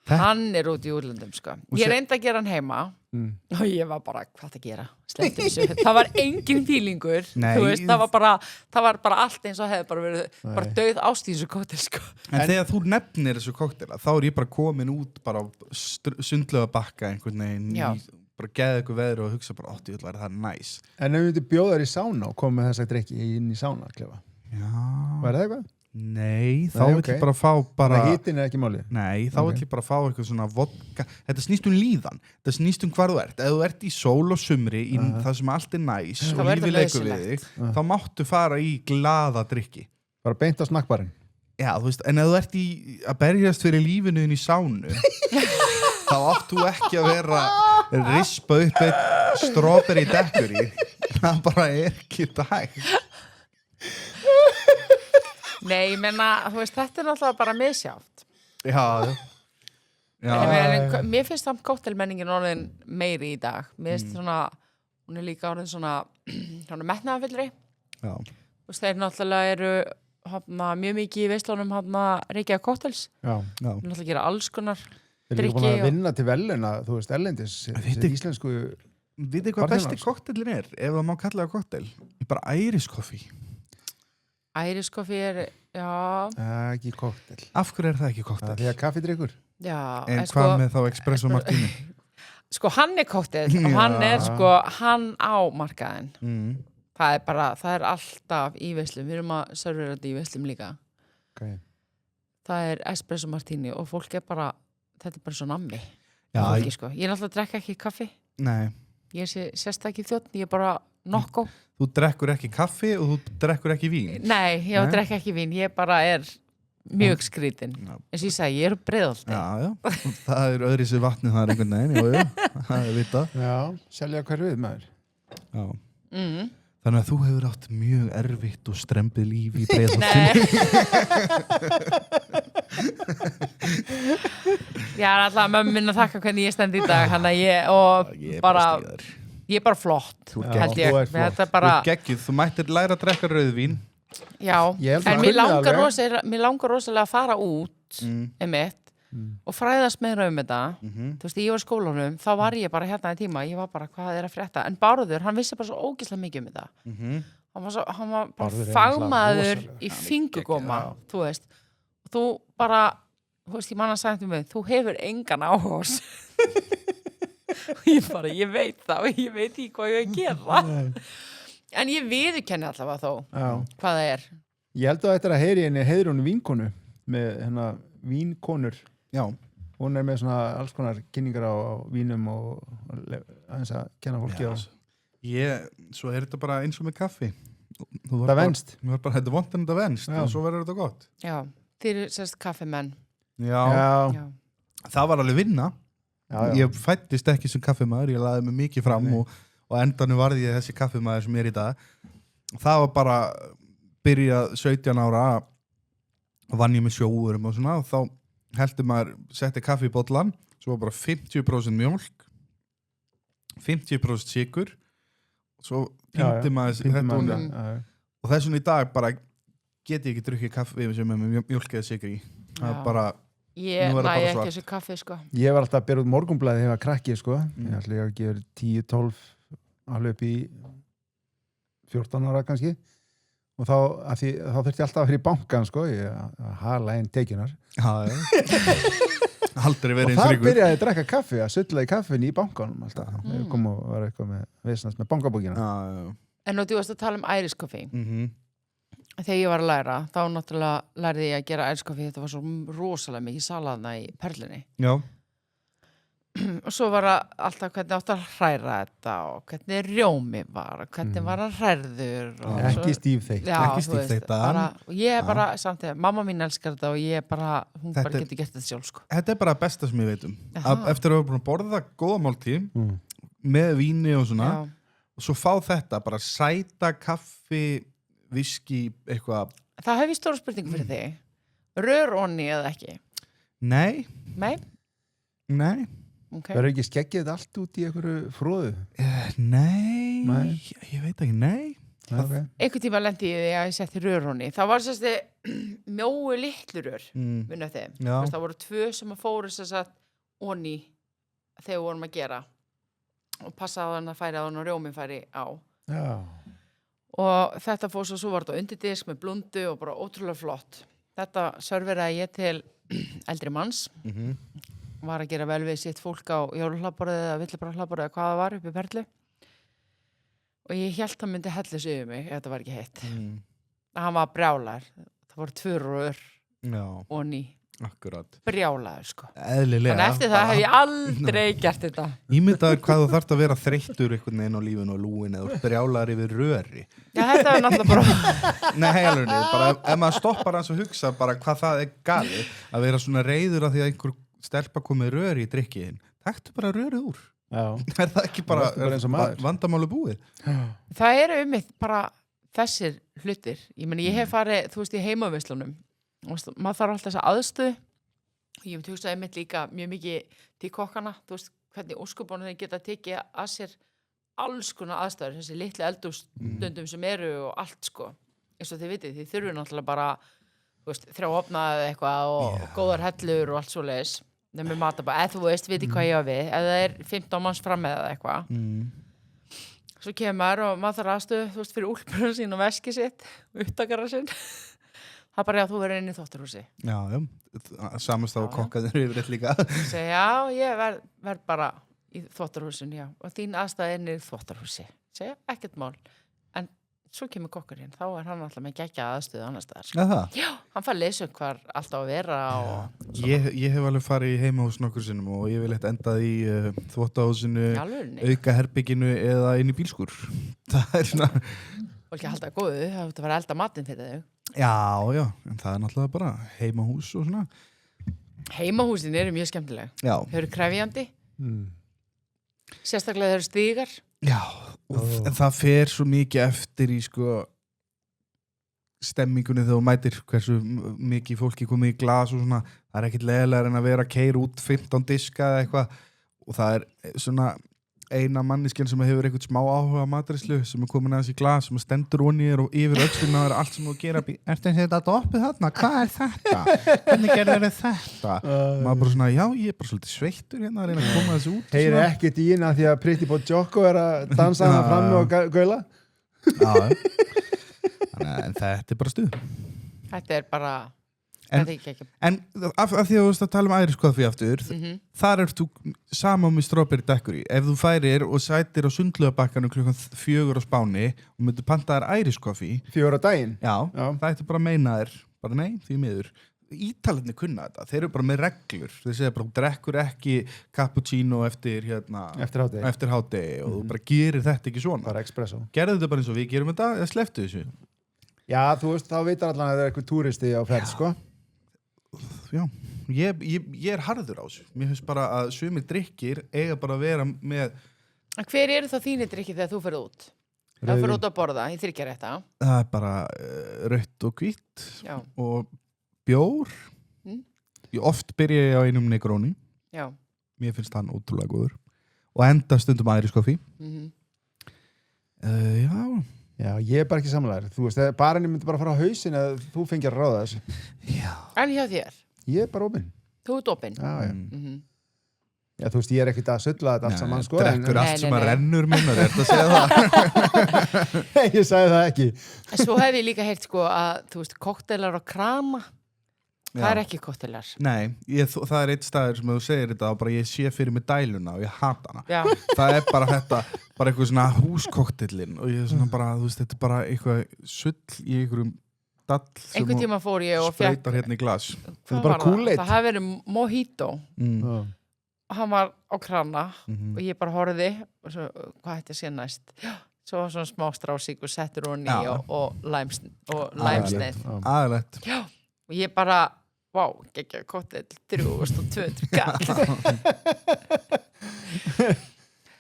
Hann er út í útlöndum, sko. Ég reyndi að gera hann heima og ég var bara, hvað að gera? Sleppti þessu. Það var engin fílingur. Þú veist, það var bara allt eins og hefði bara verið bara dauð ást í þessu kokteil, sko. En þegar þú nefnir þessu kokteila, þá er ég bara komin út bara á sundlega bakka einhvern veginn, bara geða ykkur veður og hugsa bara, ég vil vera það næs. En ef við myndum bjóða þér í sána og koma með þess að drikki inn í sána, klefa. Já. Var það eitthvað? Nei, þá vil ég bara fá bara... Hittin er ekki málið? Nei, þá vil ég bara fá eitthvað svona vodka. Þetta snýst líðan. Þetta snýst hvar þú ert. Ef þú ert í sól og sumri, í það sem allt er næs og lífið leikur við þig, þá máttu fara í glaða drykki. Bara beint á snakkbarinn? Já, þú veist, en ef þú ert að berjast fyrir lífinu inn í sánu, þá áttu ekki að vera rispa upp eitt strawberry daiquiri. Það bara er ekki hægt. Nei, ég menna, þú veist, þetta er náttúrulega bara misjátt. Já. Mér finnst það koktelmenningin orðin meiri í dag. Mér finnst svona, hún er líka orðin svona metnaðarfyllri. Já. Þú veist, þeir náttúrulega eru mjög mikið í veislunum Reykjavík Cocktails. Já. Náttúrulega gera alls konar drykki. Þeir eru búin að vinna til veluna, þú veist, erlendis, íslensku... Vitið hvað besti kokteilin er, ef það má kalla það kokteil? Bara Irish coffee. Irish coffee er, já... Ekki kokteil. Af hverju er það ekki kokteil? Það er því að kaffidrykkur. Já. En hvað með þá espresso martini? Sko, hann er kokteil og hann er, hann á markaðinn. Það er alltaf í veislum. Við erum að servera þetta í veislum líka. Okay. Það er espresso martini og fólk er bara, þetta er bara svo nammi. Já. Fólki, sko. Ég er náttúrulega að drekka ekki kaffi. Nei. Ég sérst ekki þjótt, ég er bara nokko. Þú drekkur ekki kaffi og þú drekkur ekki vín? Nei, ég drekk ekki vín. Ég bara er mjög skrítin. Eins og ég segi, ég er breiðholti. Já. Það er öðri sér vatnið þar einhvern veginn. Jú. Það er vitað. Já, selja hver við maður. Já. Þannig að þú hefur átt mjög erfitt og strempið líf í breiðholtinu. Ég er alltaf mömmu minn að þakka hvernig ég stend í dag. Þannig að ég er bara flott. Þú ert geggjuð. Þú mættir læra að drekka rauðvín Já, Ég held en að mér kunni langar, alveg. mér langar rosalega að fara út einmitt og fræðast meira þetta þú veist, þegar ég var í skólanum þá var ég bara hérna í tíma, ég var bara hvað er að frétta en Bárður, hann vissi bara svo ógeðslega mikið þetta hann var bara Bárður er fagmaður rosalega- í fingurgóma Já. þú veist, og þú bara þú veist, ég manna að sagði mig, þú hefur engan áhós og ég veit það og ég veit ekki hvað ég að gera en ég viðurkenni allavega þó Já. hvað það er Ég held að þetta er að heyri henni Heiðrún vinkonu með hérna vínkonur. Já. Hún er með svona alls konar kynningar á vínum og aðeins að kenna fólki á. Svo er þetta bara eins og með kaffi. Það venst. Þetta er vont en þetta venst Já. og svo verður þetta gott. Já, þeir eru sérst kaffimenn Já. Já. Það var alveg vinna. Já. Ég fættist ekki sem kaffimaður, ég laði mig mikið fram og endanum varði ég þessi kaffimaður sem er í dag. Það var bara byrjað 17 ára vann ég með sjóurum og svona og þá heldur maður, setti kaffi í bollan svo var bara 50% mjólk 50% sykur svo píndi maður þetta og þessum í dag bara get ég ekki drukkið kaffi sem er með mjólk eða sykur í það er bara ég nú er það næ bara ekki svart. þessu kaffi sko Ég var alltaf að bera út morgunblæði þegar ég var krakki sko. Ég ætla ég að gera 10-12 alveg upp í 14 ára kannski og þá þurfti ég alltaf að fyrir í bankan sko, ég að hala einn tekjunar aldrei verið og eins þar ríkur byrjaði ég að drekka kaffi að sulla í kaffinu í bankanum alltaf ég kom og var eitthvað með veisnast með bankabókina en nú þú varst að tala um æriskaffi Mhm. þegar ég var að læra þá náttúrulega lærði ég að gera æriskaffi þetta var svo rosalega mikið salaðna í perlunni Já. og svo var það alltaf hvernig átt að hræra þetta og hvernig rjómi var og hvernig var hann hrærður og ekki svo- stífþeitt Já, Ekki þú veist, stífþeyttan. bara- og ég er bara samt þegar mamma mín elskar þetta og ég bara hún Þetta bara er- getur gert þetta sjálf sko Þetta er bara besta sem ég veit um Aha. eftir að hafa búin að borða góða máltíð með víni og svona Já. og svo fá þetta, bara sæta kaffi, viski eitthvað, Það hef ég stóra spurningu fyrir þig. Röronni eða ekki? nei Nei? Ok. verður ekki skeggið allt út í einhverju fróðu nei, Nei. ég veit ekki, nei okay. Einhvern tíma lendi ég því að ég setti röronni. Það var sérst mjóu litlu rör, munið þið. Já. Það voru 2 sem að fóru sérst onni þegar við vorum að gera og passaði hann að færi á hann og rjóminn færi á. Já. Og þetta fór svo var þetta undir disk með blundu og bara ótrúlega flott. Þetta serveraði ég til eldri manns. Var að gera vel við sitt fólk á jólahlaðborðið eða villibrahlaðborðið eða hvað það var upp í Perlu. Og ég hélt að myndi hella sig yfir mig ef þetta var ekki heitt. Hann var brjálar. Það voru 2 rör Já, og ný. akkurat Brjálar, sko. eðlilega Þannig eftir það hef ég aldrei gert þetta. Ímyndaður hvað þú þarft að vera þreyttur einhvern veginn á lífinu og lúin eða brjálar yfir röri Já, þetta er náttúrulega bara... Nei, alveg niður, bara ef maður stoppar hans og hugsa bara hvað það er galið að vera svona reiður að því að einhver stelpa komið röri í drikkiðin taktu bara rörið úr Já. er það ekki bara, Vertu bara eins og maður. vandamáli búið? Það eru bara þessir hlutir. Ég meni, ég hef farið, þú veist, í heimavislunum. Maður þarf alltaf þessa aðstöðu. Ég myndi hugsa einmitt líka mjög mikið til kokkana. Þú veist, hvernig óskubónu þeir geta tekið að sér alls konar aðstæður. Þessi litlu eldússtundum sem eru og allt, sko. Eins og þið vitið, þið þurfum náttúrulega bara, þú veist, 3 opnaði eitthvað og góðar hellur og allt svo leiðis. Nefnir matabæ, þú veist, viti hvað ég á við. Ef það er 15 manns fram með eða eitthvað. Svo kemur maður og maður þarf aðstöðu, þú veist, fyrir úlpunum sín og veski sitt, upptakara sinn. Það er bara að þú verður inn í þvottarhúsi. Já, samast á kokkaður yfir þetta líka Segja, já, ég verð bara í þvottarhúsin, já. Og þín aðstæða inn í þvottarhúsi. Segja, ekkert mál. En svo kemur kokkurinn, þá er hann alltaf með geggja aðstöðu annars staðar. Já, það? Já, hann fær leysa hvar alltaf að vera og... Ég hef alveg farið í heimahús nokkur sinnum og ég vil eitt endað í þvottahúsinu, Í alvörunni? auka herbygginu eða inn í bílskúr. Það er svona... Og ekki að halda það góðu, það ert að fara að elda matinn fyrir þau. Já, en það er náttúrulega bara heimahús og svona. Heimahúsin eru mjög skemmtileg. Já. Þau eru krefjandi. Sérstaklega þau eru stígar. Já, en það fer svo mikið eftir í sko stemmingunni þegar þú mætir hversu mikið fólki komið í glas og svona, það er ekkit leðilega en að vera að keyra út 15 diska eða eitthvað og það er svona eina manneskjan sem hefur eitthvað smá áhuga á matreiðslu sem komin aðeins í glas sem stendur onni þér og yfir öxlina og allt sem þú gera ertu að setja doppið þarna, hvað þetta? Hvernig gerður þetta? Maður bara svona, já, ég bara svolítið sveittur hérna að reyna að koma þessu út Heyri ekkert í hérna því að Pretty Boy Jocko að dansa hana frammi og gaula en þetta bara stuð Þetta bara En af því að þú veist að tala Irish coffee aftur, þar ert þú sama með strawberry daiquiri. Ef þú færir og sætir á Sundlaugabakkanum 4 á Spáni og myndir panta þér Irish coffee 4 á daginn? Já, það ætti bara að meina þér, bara nei, því miður. Ítalarnir kunna þetta, þeir eru bara með reglur. Þeir segja bara, þú drekkur ekki cappuccino eftir hádegi og þú bara gerir þetta ekki svona. Bara espresso. Gerðu þetta bara eins og við gerum þetta, eða sleftu þessu. Já, þú veist, þá veitar allan að það eitthvað túristi á ferð, sko. Já, ég harður á þessu. Mér finnst bara að sumir drykkir eiga bara að vera með Hver eru þá þínir drykkir þegar þú ferð út? Það ferð út að borða í 3 rétta. Það bara rautt og hvítt og bjór. Oft byrja ég á einum Negroni. Já. Mér finnst hann ótrúlega góður. Og enda stundum Irish coffee. Já, ég er bara ekki samlæður. Þú veist, barinni myndi bara fara á hausinn að þú fengir að ráða þessu. Já. En hjá þér? Ég er bara opinn. Þú ert opinn? Já. Já, þú veist, ég er ekkert að sulla þetta allt saman, sko. Drekkur allt sem að rennur minna, er þetta að segja það? Nei, ég sagði það ekki. En svo hef ég líka heyrt, sko, að, þú veist, koktelar og krana, það er ekki koktelar. Nei, það er eitt staður sem þú segir þetta og bara ég sé fyrir mig dæluna og ég hata hana. Já. Það er bara þetta, bara eitthvað svona húskoktellin og ég er svona bara, þú veist, þetta er bara eitthvað sull í einhverjum dall sem einhvern tíma fór ég og fekk sprautar hérna í glas. Það er bara Kool-Aid. Það hafi verið mojito og hann var á krana og ég bara horfði og svo, hvað hætti að sé næst? Svo var svona smá strásík og settur honni og læmsneið. Aðalegt. Já, og ég bara vá, geggja kokteil 3.200 kall.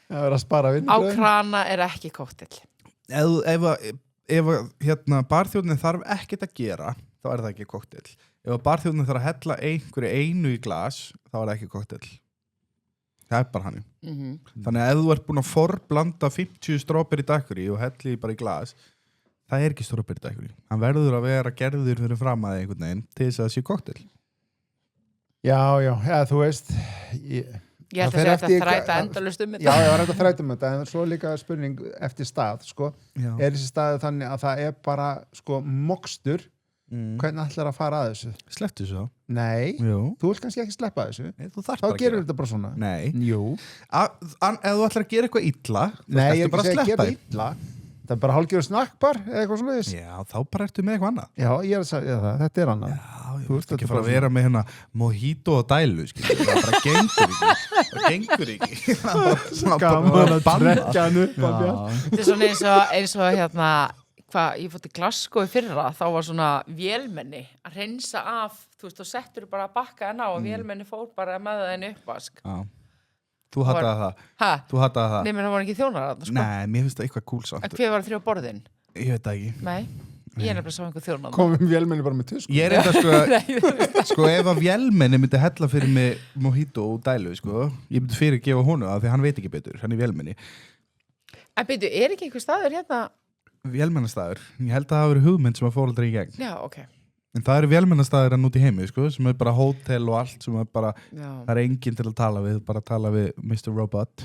Það er að spara vinnu. Á krana er ekki kokteil. Ef barþjóðnin þarf ekkert að gera, þá er það ekki kokteil. Ef barþjóðnin þarf að hella einhverju einu í glas, þá er það ekki kokteil. Það er bara hann. Þannig að ef þú ert búin að forblanda 50 strawberry daiquiri og helli bara í glas, það er ekki strawberry daiquiri. Hann verður að vera gerður fyrir fram að einhvern veginn til þess að það sé kokteil. Já, þú veist Ég ætla að segja þetta þræta endalaust þetta. Já, ég var hægt að þræta þetta, en svo líka spurning eftir stað, sko. Er þessi staði þannig að það er bara, sko, mokstur. Hvernig ætlar að fara að þessu? Slepptu þessu þá? Nei, Jú. Þú vilt kannski ekki sleppa þessu. Þá gerir þetta bara svona. Nei. Jú. Ef þú ætlar að gera eitthvað illa, nei, ég er bara ekki að gera illa. Það er bara hálfgerður snakkbar eða eitthvað svona þess. Já, þá bara ertu með eitthvað annað. Já, ég er að segja það, þetta er annað. Já, þú veist ekki fara að vera með hérna mojito og dælu, skilur. Það bara gengur ekki. Það er bara gaman að trekka hann upp. Þetta er svona eins og hérna, ég fór til Glasgow í fyrra, þá var svona vélmenni að hreinsa af, þú veist, þá settur bara að bakka henn á og vélmenni fór bara með það henni uppvask. Já. Þú hataði það. Hæ? Þú hataði það. Nei, menn það var ekki þjónar að það, sko. Nei, mér finnst það eitthvað cool samt. En hver var 3 á borðin? Ég veit það ekki. Nei, ég er nefnilega sá einhver þjónar. Komum vélmenni bara með tusku. Ég er eitthvað sko ef að vélmenni myndi hella fyrir mig mojito og dælu, sko, ég myndi fyrirgefa honum það því hann veit ekki betur, hann er vélmenni. En byrju, er ekki einhver staður hérna? Vélmennastæður. Ég held að það hafi verið hugmynd sem að fóreldra í gegn. Já, ok. En það eru vélmennastæðir enn út í heimi, sko, sem er bara hótel og allt sem er bara, það er enginn til að tala við, bara að tala við Mr. Robot.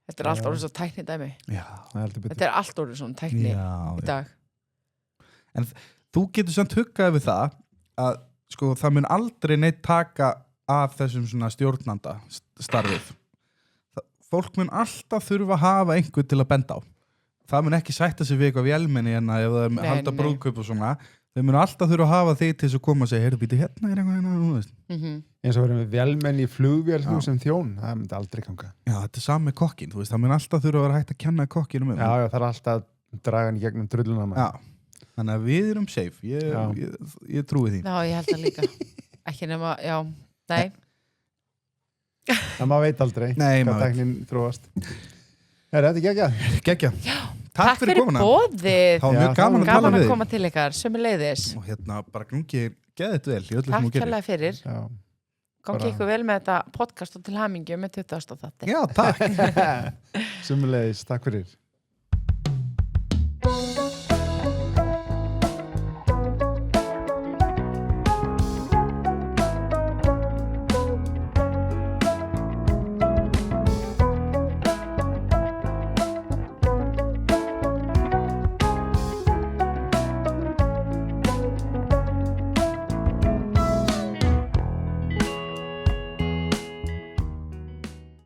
Þetta er allt orðið svo tækni dæmi. Já. Þetta er allt orðið svona tækni í dag. En þú getur samt huggað við það að, sko, það mun aldrei neitt taka af þessum svona stjórnanda starfið. Fólk mun alltaf þurfa að hafa einhver til að benda á. Það mun ekki sætta sig við eitthvað vélmenni en ef það halda brúðkaup og svona. Þau munu alltaf þurfa að hafa þig til þess að koma og segja, heyrðu, býtu hérna er eitthvað hérna, þú veist. Eins og verðum við vélmenni í flugvél þú sem þjón, það myndi aldrei ganga. Já, þetta er saman með kokkin, þú veist, það mun alltaf þurfa að vera hægt að kenna kokkinum um. Já, það er alltaf að draga hann í gegnum drulluna með. Já, þannig að við erum safe, ég trúi því. Já, ég held það líka. Ekki nema, já, nei. Það maður veit aldrei hvað tæknin þróast. Þetta geggjað. Takk fyrir komuna. Bóðið. Það var mjög gaman að tala við þig. Gaman að koma til ykkar, sömuleiðis. Og hérna, bara gangi geðið vel í öllu sem þú gerir. Takk hérlega fyrir. gangi ykkur vel með þetta podcast og til hamingju með 20. þátti. Já, takk. Sömuleiðis, takk fyrir